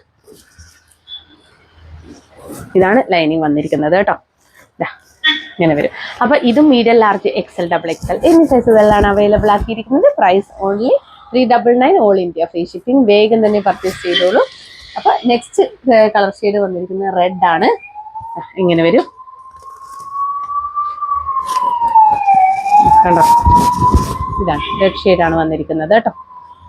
ഇതാണ് ലൈനിങ് വന്നിരിക്കുന്നത് കേട്ടോ. ഇങ്ങനെ വരും. അപ്പൊ ഇതും medium, large, XL, double XL എന്നീ സൈസുകളിലാണ് അവൈലബിൾ ആക്കിയിരിക്കുന്നത്. Price only 399, all India free shipping. വേഗം തന്നെ പർച്ചേസ് ചെയ്തോളൂ. അപ്പൊ നെക്സ്റ്റ് കളർ ഷെയ്ഡ് വന്നിരിക്കുന്നത് റെഡ് ആണ്. ഇങ്ങനെ വരും കണ്ടോ. ഇതാണ് റെഡ് ഷെയ്ഡാണ് വന്നിരിക്കുന്നത് കേട്ടോ.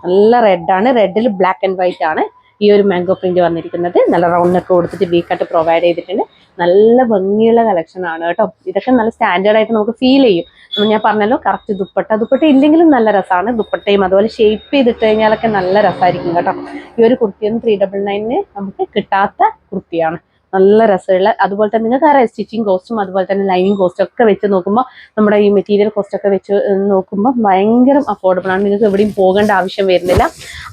നല്ല റെഡാണ്. റെഡിൽ ബ്ലാക്ക് ആൻഡ് വൈറ്റ് ആണ് ഈ ഒരു മാംഗോ പ്രിന്റ് വന്നിരിക്കുന്നത്. നല്ല റൗണ്ട് ഒക്കെ കൊടുത്തിട്ട് വി കട്ട് പ്രൊവൈഡ് ചെയ്തിട്ടുണ്ട്. നല്ല ഭംഗിയുള്ള കളക്ഷൻ ആണ് കേട്ടോ. ഇതൊക്കെ നല്ല സ്റ്റാൻഡേർഡ് ആയിട്ട് നമുക്ക് ഫീൽ ചെയ്യും. ഞാൻ പറഞ്ഞല്ലോ കറക്റ്റ് ദുപ്പട്ട ഇല്ലെങ്കിലും നല്ല രസമാണ്. ദുപ്പട്ടയും അതുപോലെ ഷേപ്പ് ചെയ്തിട്ട് കഴിഞ്ഞാലൊക്കെ നല്ല രസമായിരിക്കും കേട്ടോ. ഈ ഒരു കുർത്തിയൊന്നും 399 നമുക്ക് കിട്ടാത്ത കുർത്തിയാണ്. നല്ല രസമുള്ള, അതുപോലെ തന്നെ നിങ്ങൾക്ക് അറിയാം സ്റ്റിച്ചിങ് കോസ്റ്റും അതുപോലെ തന്നെ ലൈനിങ് കോസ്റ്റും ഒക്കെ വെച്ച് നോക്കുമ്പോൾ നമ്മുടെ ഈ മെറ്റീരിയൽ കോസ്റ്റ് ഒക്കെ വെച്ച് നോക്കുമ്പോൾ ഭയങ്കര അഫോർഡബിൾ ആണ്. നിങ്ങൾക്ക് എവിടെയും പോകേണ്ട ആവശ്യം വരുന്നില്ല.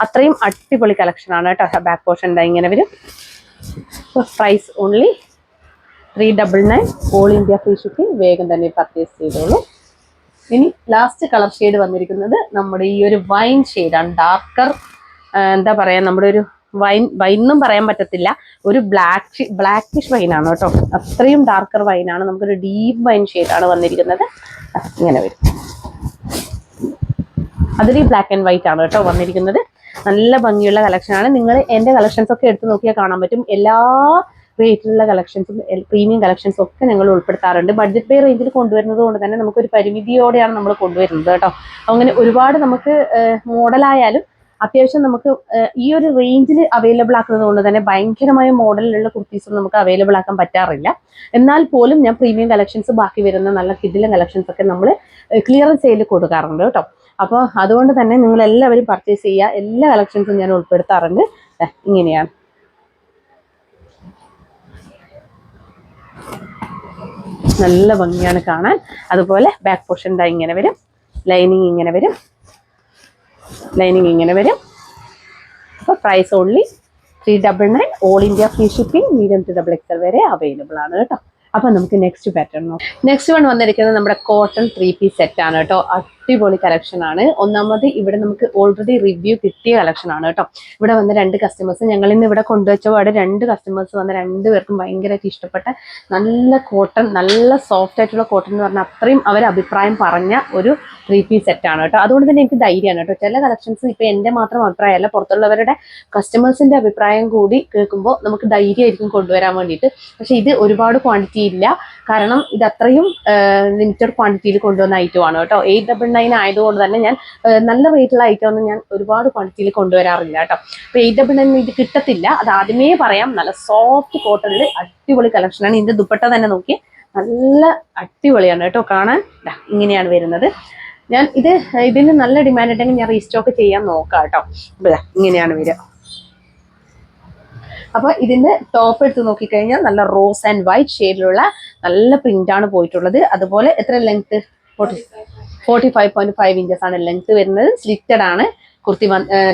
അത്രയും അടിപൊളി കളക്ഷൻ ആണ് കേട്ടോ. ബാക്ക് പോർഷൻ ഇങ്ങനെ വരും. Price only 399, all India free shipping. വേഗം തന്നെ പർച്ചേസ് ചെയ്തോളൂ. ഇനി ലാസ്റ്റ് കളർ ഷെയ്ഡ് വന്നിരിക്കുന്നത് നമ്മുടെ ഈ ഒരു വൈൻ ഷെയ്ഡാണ്. ഡാർക്കർ എന്താ പറയാ, നമ്മുടെ ഒരു വൈനും പറയാൻ പറ്റത്തില്ല, ഒരു ബ്ലാക്കിഷ് വൈനാണ് കേട്ടോ. അത്രയും ഡാർക്കർ വൈനാണ്. നമുക്കൊരു ഡീപ്പ് വൈൻ ഷെയ്ഡാണ് വന്നിരിക്കുന്നത്. ഇങ്ങനെ വരും. അതിൽ ബ്ലാക്ക് ആൻഡ് വൈറ്റ് ആണ് കേട്ടോ വന്നിരിക്കുന്നത്. നല്ല ഭംഗിയുള്ള കളക്ഷനാണ്. നിങ്ങൾ എൻ്റെ കളക്ഷൻസ് ഒക്കെ എടുത്ത് നോക്കിയാൽ കാണാൻ പറ്റും. എല്ലാ റേറ്റിലുള്ള കളക്ഷൻസും പ്രീമിയം കളക്ഷൻസും ഒക്കെ ഞങ്ങൾ ഉൾപ്പെടുത്താറുണ്ട്. ബഡ്ജറ്റ് ബൈ റേഞ്ചിൽ കൊണ്ടുവരുന്നത് കൊണ്ട് തന്നെ നമുക്കൊരു പരിമിതിയോടെയാണ് നമ്മൾ കൊണ്ടുവരുന്നത് കേട്ടോ. അങ്ങനെ ഒരുപാട് നമുക്ക് മോഡലായാലും അത്യാവശ്യം നമുക്ക് ഈ ഒരു റേഞ്ചിൽ അവൈലബിൾ ആക്കുന്നത് കൊണ്ട് തന്നെ ഭയങ്കരമായ മോഡലിലുള്ള കുർത്തീസ് നമുക്ക് അവൈലബിൾ ആക്കാൻ പറ്റാറില്ല. എന്നാൽ പോലും ഞാൻ പ്രീമിയം കളക്ഷൻസ് ബാക്കി വരുന്ന നല്ല കിഡിലൻ കളക്ഷൻസ് ഒക്കെ നമ്മൾ ക്ലിയറൻസ് സെയിലിൽ കൊടുക്കാറുണ്ട് കേട്ടോ. അപ്പോൾ അതുകൊണ്ട് തന്നെ നിങ്ങൾ എല്ലാവരും പർച്ചേസ് ചെയ്യുക. എല്ലാ കളക്ഷൻസും ഞാൻ ഉൾപ്പെടുത്താറുണ്ട്. ഇങ്ങനെയാണ്. നല്ല ഭംഗിയാണ് കാണാൻ. അതുപോലെ ബാക്ക് പോർഷൻ ദാ ഇങ്ങനെ വരും, ലൈനിങ് ഇങ്ങനെ വരും, ലൈനിങ് ഇങ്ങനെ വരും. അപ്പോൾ price only 399. All India free shipping, medium to XXL വരെ അവൈലബിൾ ആണ് കേട്ടോ. അപ്പൊ നമുക്ക് നെക്സ്റ്റ് പാറ്റേൺ നോക്കാം. നെക്സ്റ്റ് വൺ വന്നിരിക്കുന്നത് നമ്മുടെ കോട്ടൺ 3 പീസ് സെറ്റ് ആണ് കേട്ടോ. അടിപൊളി കളക്ഷൻ ആണ്. ഒന്നാമത് ഇവിടെ നമുക്ക് ഓൾറെഡി റിവ്യൂ കിട്ടിയ കളക്ഷൻ ആണ് കേട്ടോ. ഇവിടെ വന്ന 2 കസ്റ്റമേഴ്സ്, ഞങ്ങൾ ഇന്ന് ഇവിടെ കൊണ്ടുവച്ചപാട് 2 കസ്റ്റമേഴ്സ് വന്ന 2 പേർക്കും ഭയങ്കരമായിട്ട് ഇഷ്ടപ്പെട്ട നല്ല കോട്ടൺ, നല്ല സോഫ്റ്റ് ആയിട്ടുള്ള കോട്ടൺ എന്ന് പറഞ്ഞാൽ അത്രയും അവർ അഭിപ്രായം പറഞ്ഞ ഒരു 3 പീസ് സെറ്റ് ആണ് കേട്ടോ. അതുകൊണ്ട് തന്നെ എനിക്ക് ധൈര്യമാണ് കേട്ടോ. ചില കളക്ഷൻസ് ഇപ്പൊ എന്റെ മാത്രം അഭിപ്രായമല്ല, പുറത്തുള്ളവരുടെ കസ്റ്റമേഴ്സിന്റെ അഭിപ്രായം കൂടി കേൾക്കുമ്പോൾ നമുക്ക് ധൈര്യമായിരിക്കും കൊണ്ടുവരാൻ വേണ്ടിയിട്ട്. പക്ഷെ ഇത് ഒരുപാട് ക്വാണ്ടിറ്റി ഇല്ല, കാരണം ഇത് അത്രയും ലിമിറ്റഡ് ക്വാണ്ടിറ്റിയിൽ കൊണ്ടുവന്ന ഐറ്റമാണ് കേട്ടോ. 899 ആയതുകൊണ്ട് തന്നെ ഞാൻ നല്ല റേറ്റുള്ള ഐറ്റം ഒന്നും ഞാൻ ഒരുപാട് ക്വാണ്ടിറ്റിയിൽ കൊണ്ടുവരാറില്ല കേട്ടോ. അപ്പൊ 899 ഇത് കിട്ടത്തില്ല, അത് ആദ്യമേ പറയാം. നല്ല സോഫ്റ്റ് കോട്ടണിൽ അടിപൊളി കളക്ഷനാണ്. ഇതിന്റെ ദുപ്പട്ട തന്നെ നോക്കി നല്ല അടിപൊളിയാണ് കേട്ടോ കാണാൻ. ഇങ്ങനെയാണ് വരുന്നത്. ഞാൻ ഇതിന് നല്ല ഡിമാൻഡ് ഉണ്ടെങ്കിൽ ഞാൻ റീസ്റ്റോക്ക് ചെയ്യാൻ നോക്കാം കേട്ടോ. ഇങ്ങനെയാണ് വരിക. അപ്പൊ ഇതിന്റെ ടോപ്പ് എടുത്ത് നോക്കിക്കഴിഞ്ഞാൽ നല്ല റോസ് ആൻഡ് വൈറ്റ് ഷെയ്ഡിലുള്ള നല്ല പ്രിന്റ് ആണ് പോയിട്ടുള്ളത്. അതുപോലെ എത്ര ലെങ്ത്? 45.5 ഇഞ്ചസ് ആണ് ലെങ്ത് വരുന്നത്. സ്ലിറ്റഡ് ആണ് കുർത്തി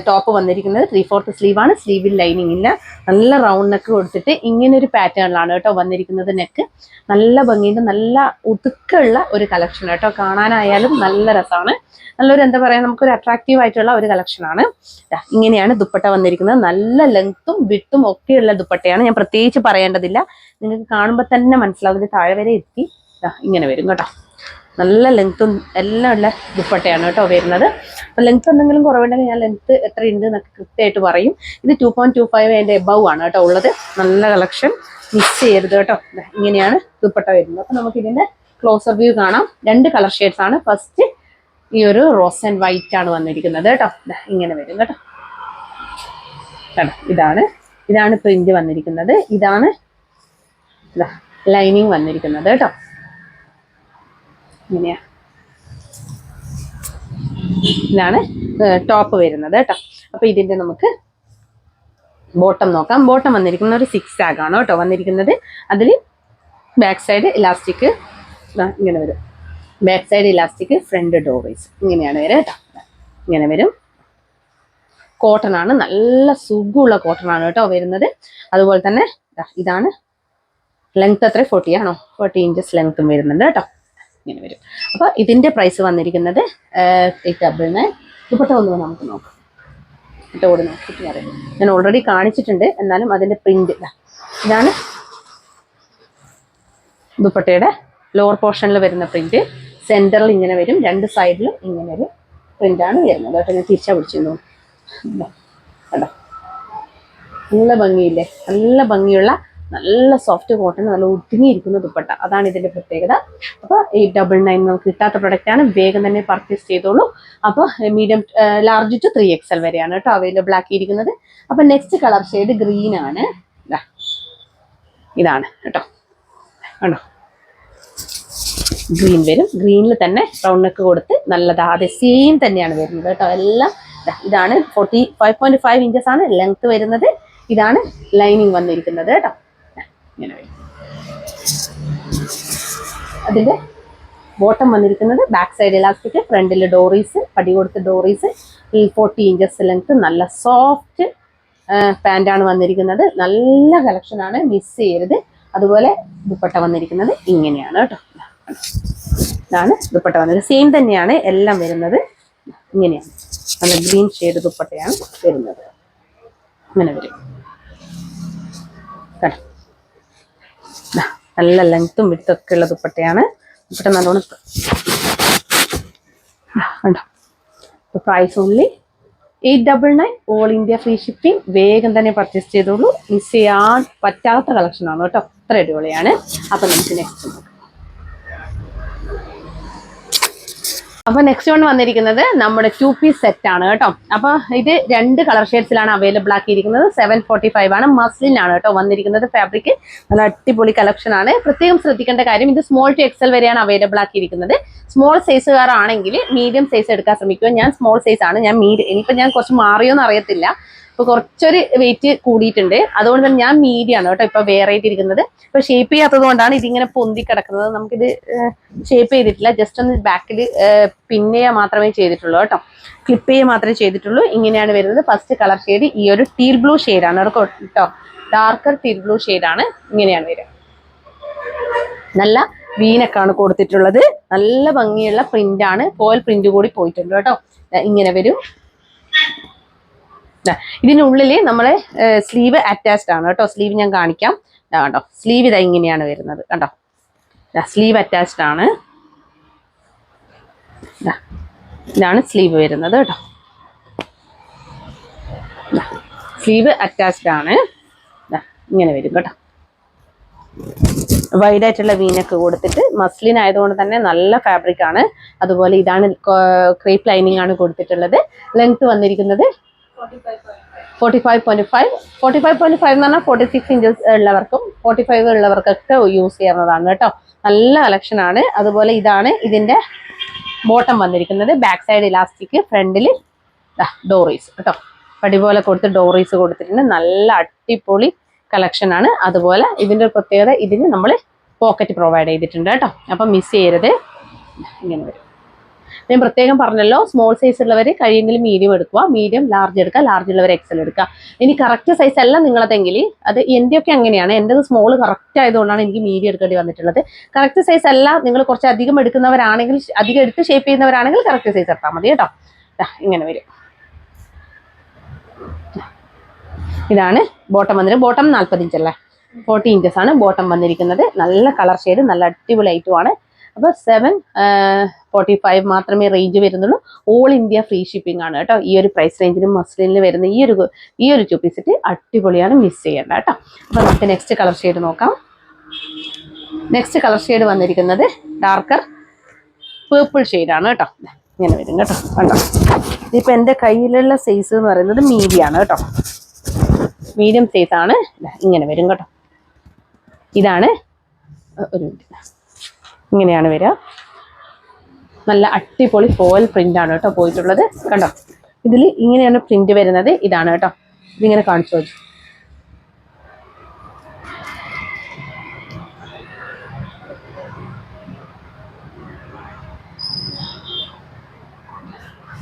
ടോപ്പ് വന്നിരിക്കുന്നത്. 3/4 സ്ലീവ് ആണ്. സ്ലീവിൽ ലൈനിങ് ഇല്ല. നല്ല റൗണ്ട് നെക്ക് കൊടുത്തിട്ട് ഇങ്ങനെ ഒരു പാറ്റേണിലാണ് കേട്ടോ വന്നിരിക്കുന്നത്. നെക്ക് നല്ല ഭംഗിയുണ്ട്, നല്ല ഒതുക്കമുള്ള ഒരു കളക്ഷൻ കേട്ടോ. കാണാനായാലും നല്ല രസമാണ്. നല്ലൊരു എന്താ പറയാ, നമുക്കൊരു അട്രാക്റ്റീവ് ആയിട്ടുള്ള ഒരു കളക്ഷനാണ്. ഇങ്ങനെയാണ് ദുപ്പട്ട വന്നിരിക്കുന്നത്. നല്ല ലെങ്ത്തും വിട്ടും ഒക്കെയുള്ള ദുപ്പട്ടയാണ്. ഞാൻ പ്രത്യേകിച്ച് പറയേണ്ടതില്ല, നിങ്ങൾക്ക് കാണുമ്പോൾ തന്നെ മനസ്സിലാവും. താഴെ വരെ എത്തി ഇങ്ങനെ വരും കേട്ടോ. നല്ല ലെങ്ത്തും എല്ലാം ഉള്ള ദുപ്പട്ടയാണ് കേട്ടോ വരുന്നത്. അപ്പൊ ലെങ്ത് എന്തെങ്കിലും കുറവുണ്ടെങ്കിൽ ഞാൻ ലെങ്ത് എത്ര ഉണ്ട് എന്നൊക്കെ കൃത്യമായിട്ട് പറയും. ഇത് 2.25 അതിന്റെ എബവ് ആണ് കേട്ടോ ഉള്ളത്. നല്ല കളക്ഷൻ, മിസ് ചെയ്യരുത് കേട്ടോ. ഇങ്ങനെയാണ് ദുപ്പട്ട വരുന്നത്. അപ്പൊ നമുക്ക് ഇതിന്റെ ക്ലോസർ വ്യൂ കാണാം. 2 കളർ ഷെയ്ഡ്സ് ആണ്. ഫസ്റ്റ് ഈ ഒരു റോസ് ആൻഡ് വൈറ്റ് ആണ് വന്നിരിക്കുന്നത് കേട്ടോ. ഇങ്ങനെ വരും കേട്ടോ. ഇതാണ് പ്രിന്റ് വന്നിരിക്കുന്നത്. ഇതാണ് ലൈനിങ് വന്നിരിക്കുന്നത് കേട്ടോ. ഇങ്ങനെയാ, ഇതാണ് ടോപ്പ് വരുന്നത് കേട്ടോ. അപ്പൊ ഇതിന്റെ നമുക്ക് ബോട്ടം നോക്കാം. ബോട്ടം വന്നിരിക്കുന്ന ഒരു 6 ടാഗ് ആണ് കേട്ടോ വന്നിരിക്കുന്നത്. അതിൽ ബാക്ക് സൈഡ് ഇലാസ്റ്റിക് ഇങ്ങനെ വരും. ബാക്ക് സൈഡ് ഇലാസ്റ്റിക്, ഫ്രണ്ട് ഡോറീസ് ഇങ്ങനെയാണ് വരിക കേട്ടോ. ഇങ്ങനെ വരും. കോട്ടൺ ആണ്, നല്ല സുഖമുള്ള കോട്ടൺ ആണ് കേട്ടോ വരുന്നത്. അതുപോലെ തന്നെ ഇതാണ് ലെങ്ത്. എത്ര? 40 ആണോ? 40 ഇഞ്ചസ് ലെങ്ത്തും വരുന്നുണ്ട് കേട്ടോ. ഇങ്ങനെ വരും. അപ്പൊ ഇതിന്റെ പ്രൈസ് വന്നിരിക്കുന്നത് 899. ദുപ്പട്ട ഒന്ന് നമുക്ക് നോക്കാം. ഓടി നോക്കിയിട്ട് പറയാം. ഞാൻ ഓൾറെഡി കാണിച്ചിട്ടുണ്ട്, എന്നാലും അതിന്റെ പ്രിന്റ് ഇതാണ് ദുപ്പട്ടയുടെ ലോവർ പോർഷനിൽ വരുന്ന പ്രിന്റ്. സെന്ററിൽ ഇങ്ങനെ വരും, 2 സൈഡിലും ഇങ്ങനെ ഒരു പ്രിന്റാണ് വരുന്നത് കേട്ടോ. ഞാൻ തിരിച്ചാ പിടിച്ചിരുന്നു കേട്ടോ. നല്ല ഭംഗിയില്ലേ? നല്ല ഭംഗിയുള്ള നല്ല സോഫ്റ്റ് കോട്ടൺ, നല്ല ഒതുങ്ങിയിരിക്കുന്ന ദുപ്പട്ട. അതാണ് ഇതിന്റെ പ്രത്യേകത. അപ്പോൾ 899 നമുക്ക് കിട്ടാത്ത പ്രൊഡക്റ്റ് ആണ്. വേഗം തന്നെ പർച്ചേസ് ചെയ്തോളൂ. അപ്പോൾ മീഡിയം ലാർജ് ടു 3XL വരെയാണ് കേട്ടോ അവൈലബിൾ ആക്കിയിരിക്കുന്നത്. അപ്പൊ നെക്സ്റ്റ് കളർ ഷെയ്ഡ് ഗ്രീൻ ആണ്. ഇതാണ് കേട്ടോ. ആണോ? ഗ്രീൻ വരും. ഗ്രീനിൽ തന്നെ റൗണ്ട് നെക്ക് കൊടുത്ത് നല്ലതാ. അതെ, സെയിം തന്നെയാണ് വരുന്നത് കേട്ടോ. എല്ലാം ഇതാണ് 45.5 ഇഞ്ചസ് ആണ് ലെങ്ത് വരുന്നത്. ഇതാണ് ലൈനിങ് വന്നിരിക്കുന്നത് കേട്ടോ. ഇങ്ങനെ വരും. അതിന്റെ ബോട്ടം വന്നിരിക്കുന്നത് ബാക്ക് സൈഡ് ഇലാസ്റ്റിക്, ഫ്രണ്ടിൽ ഡോറീസ്, പടി കൊടുത്ത് ഡോറീസ്, 40 ഇഞ്ചസ് ലെങ്ത്, നല്ല സോഫ്റ്റ് പാൻ്റാണ് വന്നിരിക്കുന്നത്. നല്ല കളക്ഷനാണ്, മിസ് ചെയ്യരുത്. അതുപോലെ ദുപ്പട്ട വന്നിരിക്കുന്നത് ഇങ്ങനെയാണ് കേട്ടോ. ഇതാണ് ദുപ്പട്ട വന്നത്. സെയിം തന്നെയാണ് എല്ലാം വരുന്നത്. ഇങ്ങനെയാണ് നല്ല ഗ്രീൻ ഷെയ്ഡ് ദുപ്പട്ടയാണ് വരുന്നത്. ഇങ്ങനെ വരും കേട്ടോ. നല്ല ലെങ്ത്തും വിടുത്തൊക്കെ ഉള്ള ദുപ്പട്ടയാണ്. ദുപ്പട്ട നല്ലോണം കണ്ടോ. Price only 899. All India free shipping. വേഗം തന്നെ പർച്ചേസ് ചെയ്തോളൂ. മിസ് ചെയ്യാൻ പറ്റാത്ത കളക്ഷനാണ് കേട്ടോ. അത്ര അടിപൊളിയാണ്. അപ്പൊ നമുക്ക് നെക്സ്റ്റ് നോക്കാം. അപ്പൊ നെക്സ്റ്റ് വൺ വന്നിരിക്കുന്നത് നമ്മുടെ 2 പീസ് സെറ്റ് ആണ് കേട്ടോ. അപ്പൊ ഇത് 2 കളർ ഷെയ്ഡ്സിലാണ് അവൈലബിൾ ആക്കിയിരിക്കുന്നത്. 745 ആണ്, മസ്ലിൻ ആണ് കേട്ടോ വന്നിരിക്കുന്നത്. ഫാബ്രിക് നല്ല അടിപൊളി കളക്ഷൻ ആണ്. പ്രത്യേകം ശ്രദ്ധിക്കേണ്ട കാര്യം, ഇത് സ്മോൾ ടു എക്സൽ വരെയാണ് അവൈലബിൾ ആക്കിയിരിക്കുന്നത്. സ്മോൾ സൈസുകാരാണെങ്കിൽ മീഡിയം സൈസ് എടുക്കാൻ ശ്രമിക്കുക. ഞാൻ സ്മോൾ സൈസ് ആണ്, ഇനിയിപ്പോ ഞാൻ കുറച്ച് മാറിയോന്ന് അറിയത്തില്ല. ഇപ്പൊ കുറച്ചൊരു വെയിറ്റ് കൂടിയിട്ടുണ്ട്, അതുകൊണ്ട് തന്നെ ഞാൻ മീഡിയം ആണ് കേട്ടോ ഇപ്പൊ വെയർ ചെയ്തിരിക്കുന്നത്. ഇപ്പൊ ഷേപ്പ് ചെയ്യാത്തത് കൊണ്ടാണ് ഇതിങ്ങനെ പൊന്തി കിടക്കുന്നത്. നമുക്കിത് ഷേപ്പ് ചെയ്തിട്ടില്ല, ജസ്റ്റ് ഒന്ന് ബാക്കിൽ പിന്നെ മാത്രമേ ചെയ്തിട്ടുള്ളൂ കേട്ടോ, ക്ലിപ്പ് ചെയ്യുക മാത്രമേ ചെയ്തിട്ടുള്ളൂ. ഇങ്ങനെയാണ് വരുന്നത്. ഫസ്റ്റ് കളർ ഷെയ്ഡ് ഈ ഒരു ടീൽ ബ്ലൂ ഷെയ്ഡാണ് കേട്ടോ, ഡാർക്കർ ടീൽ ബ്ലൂ ഷെയ്ഡാണ്. ഇങ്ങനെയാണ് വരിക. നല്ല വീനക്കാണ് കൊടുത്തിട്ടുള്ളത്. നല്ല ഭംഗിയുള്ള പ്രിന്റ് ആണ്, ഫോയിൽ പ്രിന്റ് കൂടി പോയിട്ടുണ്ട് കേട്ടോ. ഇങ്ങനെ വരും. ഇതിനുള്ളില് നമ്മള് സ്ലീവ് അറ്റാച്ച്ഡ് ആണ് കേട്ടോ. സ്ലീവ് ഞാൻ കാണിക്കാം. കണ്ടോ, സ്ലീവ് ഇതാ ഇങ്ങനെയാണ് വരുന്നത്. കണ്ടോ, സ്ലീവ് അറ്റാച്ച്ഡ് ആണ്. ഇതാണ് സ്ലീവ് വരുന്നത് കേട്ടോ. സ്ലീവ് അറ്റാച്ച്ഡ് ആണ്. ഇങ്ങനെ വരും കേട്ടോ. വൈഡ് ആയിട്ടുള്ള വീനൊക്കെ കൊടുത്തിട്ട് മസ്ലിൻ ആയതുകൊണ്ട് തന്നെ നല്ല ഫാബ്രിക് ആണ്. അതുപോലെ ഇതാണ് ക്രേപ്പ് ലൈനിങ് ആണ് കൊടുത്തിട്ടുള്ളത്. ലെങ്ത് വന്നിരിക്കുന്നത് 45.5 എന്ന് പറഞ്ഞാൽ 46 ഇഞ്ചസ് ഉള്ളവർക്കും 45 ഉള്ളവർക്കൊക്കെ യൂസ് ചെയ്യാവുന്നതാണ് കേട്ടോ. നല്ല കളക്ഷൻ ആണ്. അതുപോലെ ഇതാണ് ഇതിന്റെ ബോട്ടം വന്നിരിക്കുന്നത്. ബാക്ക് സൈഡ് ഇലാസ്റ്റിക്, ഫ്രണ്ടിൽ ഡോറീസ് കേട്ടോ. പടിപോലെ കൊടുത്ത് ഡോറീസ് കൊടുത്തിട്ടുണ്ട്. നല്ല അടിപൊളി കളക്ഷൻ ആണ്. അതുപോലെ ഇതിന്റെ ഒരു പ്രത്യേകത, ഇതിന് നമ്മൾ പോക്കറ്റ് പ്രൊവൈഡ് ചെയ്തിട്ടുണ്ട് കേട്ടോ. അപ്പം മിസ് ചെയ്യരുത്. ഇങ്ങനെ വരും. ഞാൻ പ്രത്യേകം പറഞ്ഞല്ലോ, സ്മോൾ സൈസ് ഉള്ളവർ കഴിയെങ്കിലും മീഡിയം എടുക്കുക, മീഡിയം ലാർജ് എടുക്കുക, ലാർജ് ഉള്ളവർ എക്സൽ എടുക്കുക. ഇനി കറക്റ്റ് സൈസ് അല്ല നിങ്ങളതെങ്കിൽ, അത് എൻ്റെയൊക്കെ അങ്ങനെയാണ്. എൻ്റെത് സ്മോൾ കറക്റ്റ് ആയതുകൊണ്ടാണ് എനിക്ക് മീഡിയം എടുക്കേണ്ടി വന്നിട്ടുള്ളത്. കറക്റ്റ് സൈസ് അല്ല, നിങ്ങൾ കുറച്ച് അധികം എടുക്കുന്നവരാണെങ്കിൽ, അധികം എടുത്ത് ഷേപ്പ് ചെയ്യുന്നവരാണെങ്കിൽ കറക്റ്റ് സൈസ് എടുത്താൽ മതി കേട്ടോ. ഇങ്ങനെ വരും. ഇതാണ് ബോട്ടം വന്നിട്ട്. ബോട്ടം 40 ഇഞ്ച് അല്ലേ, 40 ഇഞ്ചസ് ആണ് ബോട്ടം വന്നിരിക്കുന്നത്. നല്ല കളർ ഷെയ്ഡ്, നല്ല അടിപൊളി ഐറ്റമാണ്. അപ്പോൾ 745 മാത്രമേ റേഞ്ച് വരുന്നുള്ളൂ. ഓൾ ഇന്ത്യ ഫ്രീ ഷിപ്പിംഗ് ആണ് കേട്ടോ. ഈ ഒരു പ്രൈസ് റേഞ്ചിന് മസ്ലിനിൽ വരുന്ന ഈ ഒരു 2 പീസ് സെറ്റ് അടിപൊളിയാണ്, മിസ് ചെയ്യേണ്ട കേട്ടോ. അപ്പോൾ നമുക്ക് നെക്സ്റ്റ് കളർ ഷെയ്ഡ് നോക്കാം. നെക്സ്റ്റ് കളർ ഷെയ്ഡ് വന്നിരിക്കുന്നത് ഡാർക്കർ പേർപ്പിൾ ഷെയ്ഡാണ് കേട്ടോ. ഇങ്ങനെ വരും കേട്ടോ. കണ്ടോ, ഇതിപ്പോൾ എൻ്റെ കയ്യിലുള്ള സൈസ് എന്ന് പറയുന്നത് മീഡിയം ആണ് കേട്ടോ. മീഡിയം സൈസ് ആണ്. ഇങ്ങനെ വരും കേട്ടോ. ഇതാണ് ഒരു മിനിറ്റ്, ഇങ്ങനെയാണ് വരിക. നല്ല അടിപൊളി ഫോയിൽ പ്രിന്റ് ആണ് കേട്ടോ പോയിട്ടുള്ളത്. കണ്ടോ, ഇതിൽ ഇങ്ങനെയാണ് പ്രിന്റ് വരുന്നത്. ഇതാണ് കേട്ടോ. ഇതിങ്ങനെ കാണിച്ചു വെച്ചു.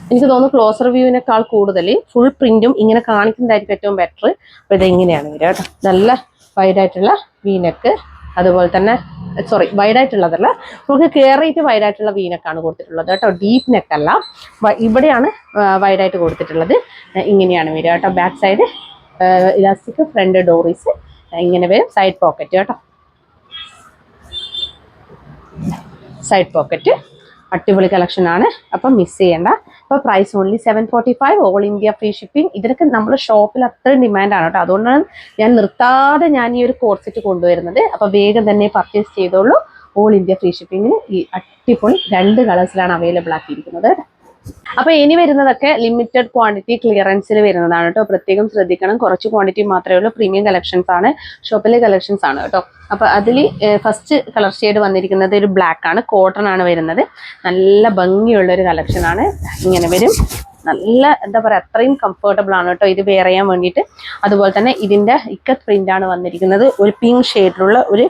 എനിക്ക് തോന്നുന്നു ക്ലോസർ വ്യൂവിനേക്കാൾ കൂടുതൽ ഫുൾ പ്രിന്റും ഇങ്ങനെ കാണിക്കുന്നതായിരിക്കും ഏറ്റവും ബെറ്റർ. അപ്പോൾ ഇത് ഇങ്ങനെയാണ് വരിക കേട്ടോ. നല്ല വൈഡായിട്ടുള്ള വീനക്ക്, അതുപോലെ തന്നെ വൈഡായിട്ടുള്ളതല്ല, നമുക്ക് കയറിയിട്ട് വൈഡായിട്ടുള്ള വീനക്കാണ് കൊടുത്തിട്ടുള്ളത് കേട്ടോ. ഡീപ്പ് നെക്കല്ല, ഇവിടെയാണ് വൈഡായിട്ട് കൊടുത്തിട്ടുള്ളത്. ഇങ്ങനെയാണ് വരിക കേട്ടോ. ബാക്ക് സൈഡ് ഇലാസ്റ്റിക്, ഫ്രണ്ട് ഡോറീസ്, ഇങ്ങനെ വരും. സൈഡ് പോക്കറ്റ് കേട്ടോ, സൈഡ് പോക്കറ്റ്. അടിപൊളി കളക്ഷൻ ആണ്. അപ്പം മിസ് ചെയ്യേണ്ട. അപ്പോൾ price only 745, all India free shipping. ഇതിനൊക്കെ നമ്മുടെ ഷോപ്പിൽ അത്രയും ഡിമാൻഡാണ് കേട്ടോ. അതുകൊണ്ടാണ് ഞാൻ നിർത്താതെ ഈ ഒരു കോഡ് സെറ്റ് കൊണ്ടുവരുന്നത്. അപ്പോൾ വേഗം തന്നെ പർച്ചേസ് ചെയ്തോളൂ. ഓൾ ഇന്ത്യ ഫ്രീ ഷിപ്പിങ്ങിന് ഈ അടിപൊളി 2 കളേഴ്സിലാണ് അവൈലബിൾ ആക്കിയിരിക്കുന്നത്. അപ്പോൾ ഇനി വരുന്നതൊക്കെ ലിമിറ്റഡ് ക്വാണ്ടിറ്റി ക്ലിയറൻസിൽ വരുന്നതാണ് കേട്ടോ. പ്രത്യേകം ശ്രദ്ധിക്കണം. കുറച്ച് ക്വാണ്ടിറ്റി മാത്രമേ ഉള്ളൂ. പ്രീമിയം കളക്ഷൻസ് ആണ്, ഷോപ്പിലെ കളക്ഷൻസ് ആണ് കേട്ടോ. അപ്പോൾ അതിൽ ഫസ്റ്റ് കളർ ഷെയ്ഡ് വന്നിരിക്കുന്നത് ഒരു ബ്ലാക്ക് ആണ്, കോട്ടൺ ആണ് വരുന്നത്. നല്ല ഭംഗിയുള്ളൊരു കളക്ഷൻ ആണ്. ഇങ്ങനെ വരും. നല്ല എന്താ പറയുക, അത്രയും കംഫർട്ടബിൾ ആണ് കേട്ടോ ഇത് വെയർ ചെയ്യാൻ വേണ്ടിയിട്ട്. അതുപോലെ തന്നെ ഇതിൻ്റെ ഇക്കത്ത് പ്രിന്റ് ആണ് വന്നിരിക്കുന്നത്. ഒരു പിങ്ക് ഷെയ്ഡിലുള്ള ഒരു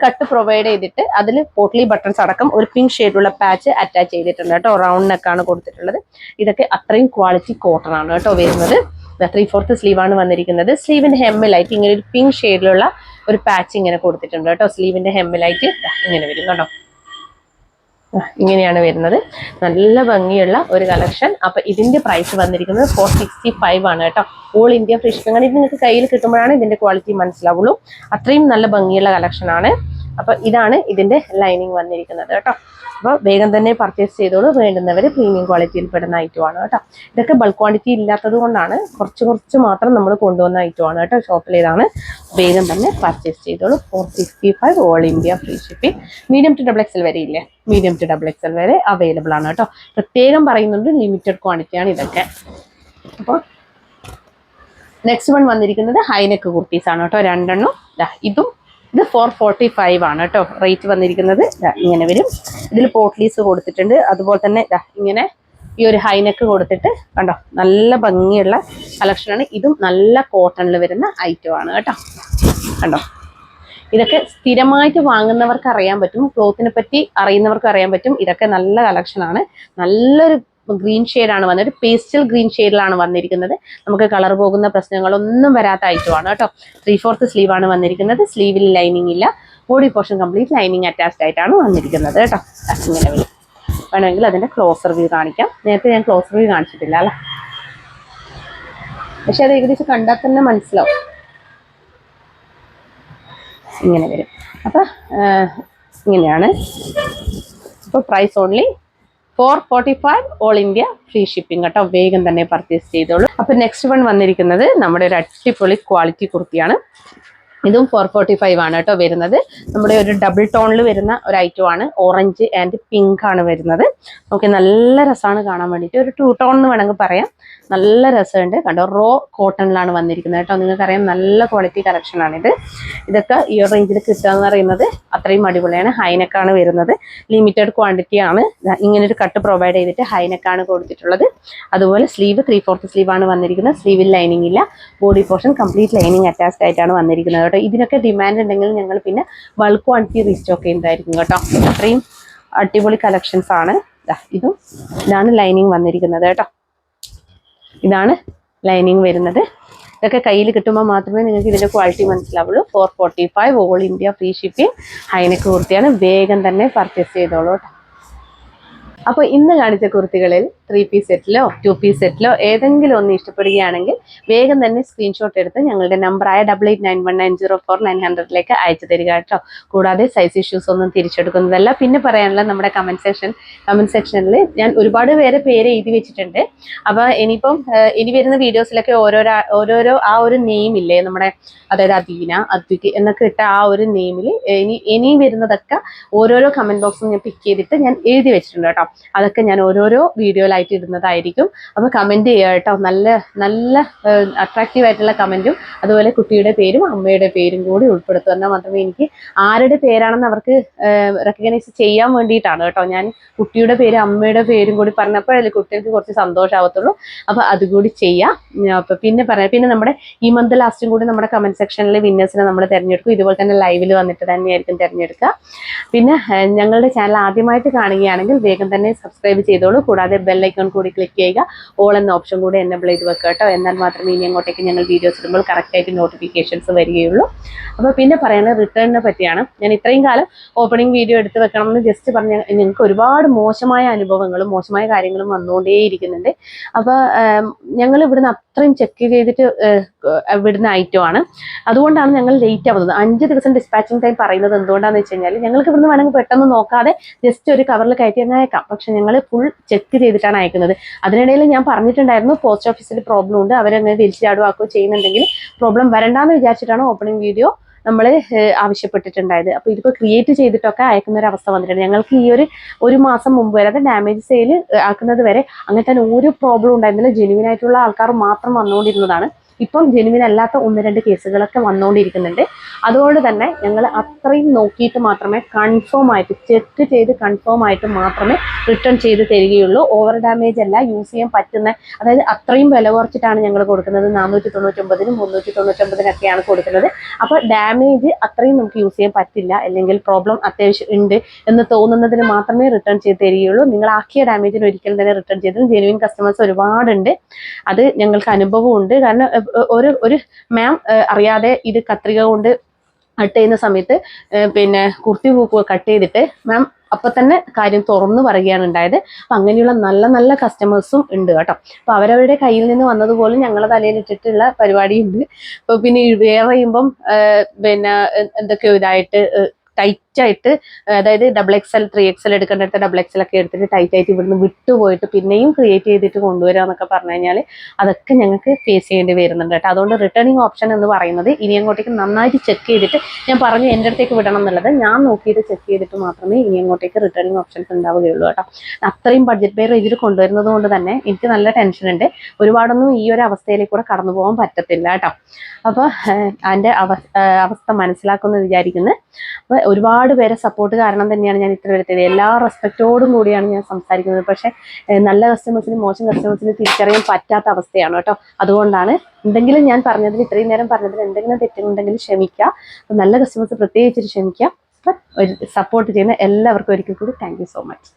കട്ട് പ്രൊവൈഡ് ചെയ്തിട്ട് അതിൽ പോട്ട്ലി ബട്ടൺസ് അടക്കം ഒരു പിങ്ക് ഷെയ്ഡിലുള്ള പാച്ച് അറ്റാച്ച് ചെയ്തിട്ടുണ്ട് കേട്ടോ. റൗണ്ട് നെക്കാണ് കൊടുത്തിട്ടുള്ളത്. ഇതൊക്കെ അത്രയും ക്വാളിറ്റി കോട്ടൺ ആണ് കേട്ടോ വരുന്നത്. 3/4 സ്ലീവാണ് വന്നിരിക്കുന്നത്. സ്ലീവിന്റെ ഹെമ്മിലായിട്ട് ഇങ്ങനെ ഒരു പിങ്ക് ഷെയ്ഡിലുള്ള ഒരു പാച്ച് ഇങ്ങനെ കൊടുത്തിട്ടുണ്ട് കേട്ടോ. സ്ലീവിന്റെ ഹെമ്മിലായിട്ട് ഇങ്ങനെ വരും കേട്ടോ. ഇങ്ങനെയാണ് വരുന്നത്. നല്ല ഭംഗിയുള്ള ഒരു കളക്ഷൻ. അപ്പൊ ഇതിന്റെ പ്രൈസ് വന്നിരിക്കുന്നത് 465 ആണ് കേട്ടോ. ഓൾ ഇന്ത്യ ഫ്രീ ഷിപ്പിംഗ് ആണ്. ഇത് നിങ്ങൾക്ക് കയ്യിൽ കിട്ടുമ്പോഴാണ് ഇതിന്റെ ക്വാളിറ്റി മനസ്സിലാവുള്ളൂ. അത്രയും നല്ല ഭംഗിയുള്ള കളക്ഷൻ ആണ്. അപ്പൊ ഇതാണ് ഇതിന്റെ ലൈനിങ് വന്നിരിക്കുന്നത് കേട്ടോ. അപ്പോൾ വേഗം തന്നെ പർച്ചേസ് ചെയ്തോളൂ, വേണ്ടുന്നവർ പ്രീമിയം ക്വാളിറ്റിയിൽ പെടുന്ന ഐറ്റമാണ് കേട്ടോ. ഇതൊക്കെ ബൾക്ക് ക്വാണ്ടിറ്റി ഇല്ലാത്തത് കൊണ്ടാണ് കുറച്ച് മാത്രം നമ്മൾ കൊണ്ടുവന്ന ഐറ്റമാണ് കേട്ടോ. ഷോപ്പിൽ ഇതാണ്, വേഗം തന്നെ പർച്ചേസ് ചെയ്തോളൂ. 465 all India free shipping. Medium to double XL വരെ ഇല്ലേ, മീഡിയം ടു ഡബിൾ എക്സൽ വരെ അവൈലബിൾ ആണ് കേട്ടോ. പ്രത്യേകം പറയുന്നുണ്ട്, ലിമിറ്റഡ് ക്വാണ്ടിറ്റിയാണ് ഇതൊക്കെ. അപ്പോൾ നെക്സ്റ്റ് വൺ വന്നിരിക്കുന്നത് ഹൈനെക്ക് കുർത്തീസ് ആണ് കേട്ടോ, രണ്ടെണ്ണം. ഇത് 445 ആണ് കേട്ടോ റേറ്റ് വന്നിരിക്കുന്നത്. ഇങ്ങനെ വരും, ഇതിൽ പോട്ട്ലീസ് കൊടുത്തിട്ടുണ്ട്, അതുപോലെ തന്നെ ഇങ്ങനെ ഈ ഒരു ഹൈനെക്ക് കൊടുത്തിട്ട് കണ്ടോ, നല്ല ഭംഗിയുള്ള കളക്ഷനാണ്. ഇതും നല്ല കോട്ടണിൽ വരുന്ന ഐറ്റമാണ് കേട്ടോ. കണ്ടോ, ഇതൊക്കെ സ്ഥിരമായിട്ട് വാങ്ങുന്നവർക്ക് അറിയാൻ പറ്റും, ക്ലോത്തിനെ പറ്റി അറിയുന്നവർക്ക് അറിയാൻ പറ്റും. ഇതൊക്കെ നല്ല കളക്ഷനാണ്. നല്ലൊരു ഗ്രീൻ ഷെയ്ഡാണ് വന്നിട്ട്, പേസ്റ്റൽ ഗ്രീൻ ഷെയ്ഡിലാണ് വന്നിരിക്കുന്നത്. നമുക്ക് കളർ പോകുന്ന പ്രശ്നങ്ങളൊന്നും വരാത്ത ഐറ്റമാണ് കേട്ടോ. 3/4 സ്ലീവാണ് വന്നിരിക്കുന്നത്. സ്ലീവിൽ ലൈനിങ് ഇല്ല, body portion complete lining attached ആയിട്ടാണ് വന്നിരിക്കുന്നത് കേട്ടോ. ഇങ്ങനെ വരും. വേണമെങ്കിൽ അതിന്റെ ക്ലോസർ വ്യൂ കാണിക്കാം. നേരത്തെ ഞാൻ ക്ലോസർ വ്യൂ കാണിച്ചിട്ടില്ല അല്ലേ, പക്ഷെ അത് ഏകദേശം കണ്ടാൽ തന്നെ മനസ്സിലാവും. ഇങ്ങനെ വരും. അപ്പൊ ഇങ്ങനെയാണ്. അപ്പോൾ price only 445 all India free shipping കേട്ടോ. വേഗം തന്നെ പർച്ചേസ് ചെയ്തോളൂ. അപ്പൊ നെക്സ്റ്റ് വൺ വന്നിരിക്കുന്നത് നമ്മുടെ ഒരു അടിപൊളി ക്വാളിറ്റി കുർത്തിയാണ്. ഇതും 445 ആണ് കേട്ടോ വരുന്നത്. നമ്മുടെ ഒരു ഡബിൾ ടോണിൽ വരുന്ന ഒരു ഐറ്റമാണ്. ഓറഞ്ച് ആൻഡ് പിങ്ക് ആണ് വരുന്നത്. നമുക്ക് നല്ല രസമാണ് കാണാൻ വേണ്ടിയിട്ട്. ഒരു 2 ടോൺ എന്ന് വേണമെങ്കിൽ പറയാം. നല്ല രസമുണ്ട് കണ്ടോ. റോ കോട്ടണിലാണ് വന്നിരിക്കുന്നത് കേട്ടോ. നിങ്ങൾക്കറിയാം നല്ല ക്വാളിറ്റി കളക്ഷനാണിത്. ഇതൊക്കെ ഈ ഒരു റേഞ്ചിൽ കിട്ടുക എന്ന് പറയുന്നത് അത്രയും അടിപൊളിയാണ്. ഹൈനെക്കാണ് വരുന്നത്, ലിമിറ്റഡ് ക്വാണ്ടിറ്റി ആണ്. ഇങ്ങനൊരു കട്ട് പ്രൊവൈഡ് ചെയ്തിട്ട് ഹൈനെക്കാണ് കൊടുത്തിട്ടുള്ളത്. അതുപോലെ സ്ലീവ് 3/4 സ്ലീവ് ആണ് വന്നിരിക്കുന്നത്. സ്ലീവിൽ ലൈനിങ് ഇല്ല, body portion complete lining attached ആയിട്ടാണ് വന്നിരിക്കുന്നത് കേട്ടോ. ഇതിനൊക്കെ ഡിമാൻഡ് ഉണ്ടെങ്കിൽ ഞങ്ങൾ പിന്നെ ബൾക്ക് ക്വാണ്ടിറ്റി റീസ്റ്റോക്ക് ചെയ്യുന്നതായിരിക്കും കേട്ടോ. അത്രയും അടിപൊളി കളക്ഷൻസ് ആണ്. ഇതാണ് ലൈനിങ് വന്നിരിക്കുന്നത് കേട്ടോ. ഇതാണ് ലൈനിങ് വരുന്നത്. ഇതൊക്കെ കയ്യിൽ കിട്ടുമ്പോൾ മാത്രമേ നിങ്ങൾക്ക് ഇതിന്റെ ക്വാളിറ്റി മനസ്സിലാവുള്ളൂ. 445 all India free shipping high neck കുർത്തിയാണ്. വേഗം തന്നെ പർച്ചേസ് ചെയ്തോളൂ കേട്ടോ. അപ്പോൾ ഇന്ന് കാണിച്ച കുർത്തികളിൽ 3 പീസ് സെറ്റിലോ 2 പീസ് സെറ്റിലോ ഏതെങ്കിലും ഒന്ന് ഇഷ്ടപ്പെടുകയാണെങ്കിൽ വേഗം തന്നെ സ്ക്രീൻഷോട്ട് എടുത്ത് ഞങ്ങളുടെ നമ്പറായ 8891904900 അയച്ചു തരിക കേട്ടോ. കൂടാതെ സൈസ് ഇഷ്യൂസ് ഒന്നും തിരിച്ചെടുക്കുന്നതല്ല. പിന്നെ പറയാനുള്ള നമ്മുടെ കമന്റ് സെക്ഷനിൽ ഞാൻ ഒരുപാട് പേര് എഴുതി വെച്ചിട്ടുണ്ട്. അപ്പോൾ ഇനി വരുന്ന വീഡിയോസിലൊക്കെ ഓരോരോ ആ ഒരു നെയിം ഇല്ലേ നമ്മുടെ, അതായത് അദീന, അദ്വിക്ക് എന്നൊക്കെ ഇട്ട ആ ഒരു നെയിമിൽ ഇനി വരുന്നതൊക്കെ ഓരോരോ കമന്റ് ബോക്സും ഞാൻ പിക്ക് ചെയ്തിട്ട് ഞാൻ എഴുതി വെച്ചിട്ടുണ്ട് കേട്ടോ. അതൊക്കെ ഞാൻ ഓരോരോ വീഡിയോയിലായിട്ട് ഇടുന്നതായിരിക്കും. അപ്പോൾ കമന്റ് ചെയ്യുക കേട്ടോ. നല്ല അട്രാക്റ്റീവ് ആയിട്ടുള്ള കമന്റും അതുപോലെ കുട്ടിയുടെ പേരും അമ്മയുടെ പേരും കൂടി ഉൾപ്പെടുത്തുക. എന്നാൽ മാത്രമേ എനിക്ക് ആരുടെ പേരാണെന്ന് അവർക്ക് റെക്കഗ്നൈസ് ചെയ്യാൻ വേണ്ടിയിട്ടാണ് കേട്ടോ. ഞാൻ കുട്ടിയുടെ പേര് അമ്മയുടെ പേരും കൂടി പറഞ്ഞപ്പോഴല്ലേ കുട്ടികൾക്ക് കുറച്ച് സന്തോഷമാവത്തുള്ളൂ. അപ്പോൾ അതുകൂടി ചെയ്യാം. അപ്പോൾ പിന്നെ നമ്മുടെ ഈ മന്ത് ലാസ്റ്റും കൂടി നമ്മുടെ കമന്റ് സെക്ഷനിൽ വിന്നേഴ്സിനെ നമ്മൾ തിരഞ്ഞെടുക്കും. ഇതുപോലെ തന്നെ ലൈവിൽ വന്നിട്ട് തന്നെയായിരിക്കും തിരഞ്ഞെടുക്കുക. പിന്നെ ഞങ്ങളുടെ ചാനൽ ആദ്യമായിട്ട് കാണുകയാണെങ്കിൽ വേഗം തന്നെ സബ്സ്ക്രൈബ് ചെയ്തോളൂ. കൂടാതെ ബെല്ലൈക്കൺ കൂടി ക്ലിക്ക് ചെയ്യുക. ഓൾ എന്ന ഓപ്ഷൻ കൂടി എനേബിൾ ചെയ്ത് വെക്കുക കേട്ടോ. എന്നാൽ മാത്രമേ ഇനി അങ്ങോട്ടേക്ക് ഞങ്ങൾ വീഡിയോസ് ഇടുമ്പോൾ കറക്റ്റായിട്ട് നോട്ടിഫിക്കേഷൻസ് വരികയുള്ളൂ. അപ്പോൾ പിന്നെ പറയുന്നത് റിട്ടേണിനെ പറ്റിയാണ്. ഞാൻ ഇത്രയും കാലം ഓപ്പണിംഗ് വീഡിയോ എടുത്ത് വെക്കണം എന്ന് ജസ്റ്റ് പറഞ്ഞ നിങ്ങൾക്ക് ഒരുപാട് മോശമായ അനുഭവങ്ങളും മോശമായ കാര്യങ്ങളും വന്നുകൊണ്ടേയിരിക്കുന്നുണ്ട്. അപ്പോൾ ഞങ്ങൾ ഇവിടുന്ന് അത്രയും ചെക്ക് ചെയ്തിട്ട് വിടുന്ന ഐറ്റമാണ്. അതുകൊണ്ടാണ് ഞങ്ങൾ ലേറ്റ് ആവുന്നത്. 5 ദിവസം ഡിസ്പാച്ചിങ് ടൈം പറയുന്നത് എന്തുകൊണ്ടാണെന്ന് വെച്ച് കഴിഞ്ഞാൽ ഞങ്ങൾക്ക് ഇവിടുന്ന് വേണമെങ്കിൽ പെട്ടെന്ന് നോക്കാതെ ജസ്റ്റ് ഒരു കവറിൽ കയറ്റി അങ്ങ് അയക്കാം. പക്ഷെ ഞങ്ങൾ ഫുൾ ചെക്ക് ചെയ്തിട്ടാണ് അയക്കുന്നത്. അതിനിടയിൽ ഞാൻ പറഞ്ഞിട്ടുണ്ടായിരുന്നു പോസ്റ്റ് ഓഫീസിൽ പ്രോബ്ലം ഉണ്ട്, അവരങ്ങനെ തിരിച്ചാടുവാക്കുകയോ ചെയ്യുന്നുണ്ടെങ്കിൽ പ്രോബ്ലം വരണ്ടാന്ന് വിചാരിച്ചിട്ടാണ് ഓപ്പണിംഗ് വീഡിയോ നമ്മൾ ആവശ്യപ്പെട്ടിട്ടുണ്ടായത്. അപ്പോൾ ഇതിപ്പോൾ ക്രിയേറ്റ് ചെയ്തിട്ടൊക്കെ അയക്കുന്ന ഒരു അവസ്ഥ വന്നിട്ടുണ്ട്. ഞങ്ങൾക്ക് ഈ ഒരു മാസം മുമ്പ് വരെ, അത് ഡാമേജ് സെയിൽ ആക്കുന്നത് വരെ അങ്ങനത്തെ ഒരു പ്രോബ്ലം ഉണ്ടായിരുന്നില്ല. ജെന്യുവിൻ ആയിട്ടുള്ള ആൾക്കാർ മാത്രം വന്നുകൊണ്ടിരുന്നതാണ്. ഇപ്പം ജെന്യുവിൻ അല്ലാത്ത 1-2 കേസുകളൊക്കെ വന്നുകൊണ്ടിരിക്കുന്നുണ്ട്. അതുകൊണ്ട് തന്നെ ഞങ്ങൾ അത്രയും നോക്കിയിട്ട് മാത്രമേ കൺഫേം ആയിട്ട് ചെക്ക് ചെയ്ത് കൺഫേം ആയിട്ട് മാത്രമേ റിട്ടേൺ ചെയ്ത് തരികയുള്ളൂ. ഓവർ ഡാമേജ് അല്ല, യൂസ് ചെയ്യാൻ പറ്റുന്ന, അതായത് അത്രയും വില കുറച്ചിട്ടാണ് ഞങ്ങൾ കൊടുക്കുന്നത്. 499-നും 399-നൊക്കെയാണ് കൊടുക്കുന്നത്. അപ്പോൾ ഡാമേജ് അത്രയും നമുക്ക് യൂസ് ചെയ്യാൻ പറ്റില്ല, അല്ലെങ്കിൽ പ്രോബ്ലം അത്യാവശ്യം ഉണ്ട് എന്ന് തോന്നുന്നതിന് മാത്രമേ റിട്ടേൺ ചെയ്ത് തരികയുള്ളൂ. നിങ്ങൾ ആക്കിയ ഡാമേജിന് ഒരിക്കലും തന്നെ റിട്ടേൺ ചെയ്തത് ജെന്യുവിൻ കസ്റ്റമേഴ്സ് ഒരുപാടുണ്ട്. അത് ഞങ്ങൾക്ക് അനുഭവമുണ്ട്. കാരണം ഒരു മാം അറിയാതെ ഇത് കത്രിക കൊണ്ട് കട്ട് ചെയ്യുന്ന സമയത്ത് പിന്നെ കുർത്തി കട്ട് ചെയ്തിട്ട് മാം അപ്പൊ തന്നെ കാര്യം തുറന്നു പറയുകയാണ് ഉണ്ടായത്. അപ്പൊ അങ്ങനെയുള്ള നല്ല കസ്റ്റമേഴ്സും ഉണ്ട് കേട്ടോ. അപ്പൊ അവരവരുടെ കയ്യിൽ നിന്ന് വന്നതുപോലെ ഞങ്ങളെ തലയിലിട്ടിട്ടുള്ള പരിപാടിയുണ്ട്. അപ്പൊ പിന്നെ വേറെ ചെയ്യുമ്പം പിന്നെ എന്തൊക്കെയോ ഇതായിട്ട് ടൈറ്റായിട്ട്, അതായത് XXL 3XL എടുക്കേണ്ടടുത്ത് XXL ഒക്കെ എടുത്തിട്ട് ടൈറ്റായിട്ട് ഇവിടുന്ന് വിട്ടുപോയിട്ട് പിന്നെയും ക്രിയേറ്റ് ചെയ്തിട്ട് കൊണ്ടുവരിക എന്നൊക്കെ പറഞ്ഞു കഴിഞ്ഞാൽ അതൊക്കെ ഞങ്ങൾക്ക് ഫേസ് ചെയ്യേണ്ടി വരുന്നുണ്ട് കേട്ടോ. അതുകൊണ്ട് റിട്ടേണിങ് ഓപ്ഷൻ എന്ന് പറയുന്നത് ഇനി അങ്ങോട്ടേക്ക് നന്നായിട്ട് ചെക്ക് ചെയ്തിട്ട്, ഞാൻ പറഞ്ഞു എൻ്റെ അടുത്തേക്ക് വിടണം എന്നുള്ളത്, ഞാൻ നോക്കിയിട്ട് ചെക്ക് ചെയ്തിട്ട് മാത്രമേ ഇനി അങ്ങോട്ടേക്ക് റിട്ടേണിങ് ഓപ്ഷൻസ് ഉണ്ടാവുകയുള്ളൂ കേട്ടോ. അത്രയും ബഡ്ജറ്റ് ബൈ റേഞ്ചിൽ കൊണ്ടുവരുന്നത് കൊണ്ട് തന്നെ എനിക്ക് നല്ല ടെൻഷനുണ്ട്. ഒരുപാടൊന്നും ഈ ഒരു അവസ്ഥയിലേക്ക് കൂടെ കടന്നു പോകാൻ പറ്റത്തില്ല കേട്ടോ. അപ്പോൾ എൻ്റെ അവസ്ഥ മനസ്സിലാക്കുമെന്ന് വിചാരിക്കുന്നു. അപ്പോൾ ഒരുപാട് പേരെ സപ്പോർട്ട് കാരണം തന്നെയാണ് ഞാൻ ഇത്ര എടുത്തത്. എല്ലാ റെസ്പെക്റ്റോടും കൂടിയാണ് ഞാൻ സംസാരിക്കുന്നത്. പക്ഷേ നല്ല കസ്റ്റമേഴ്സിനും മോശം കസ്റ്റമേഴ്സിനും തിരിച്ചറിയാൻ പറ്റാത്ത അവസ്ഥയാണ് കേട്ടോ. അതുകൊണ്ടാണ് എന്തെങ്കിലും ഞാൻ പറഞ്ഞതിൽ, ഇത്രയും നേരം പറഞ്ഞതിൽ എന്തെങ്കിലും തെറ്റുണ്ടെങ്കിൽ ക്ഷമിക്കുക. നല്ല കസ്റ്റമേഴ്സ് പ്രത്യേകിച്ചിട്ട് ക്ഷമിക്കുക. അപ്പം സപ്പോർട്ട് ചെയ്യുന്ന എല്ലാവർക്കും ഒരിക്കൽ കൂടി താങ്ക് യു സോ മച്ച്.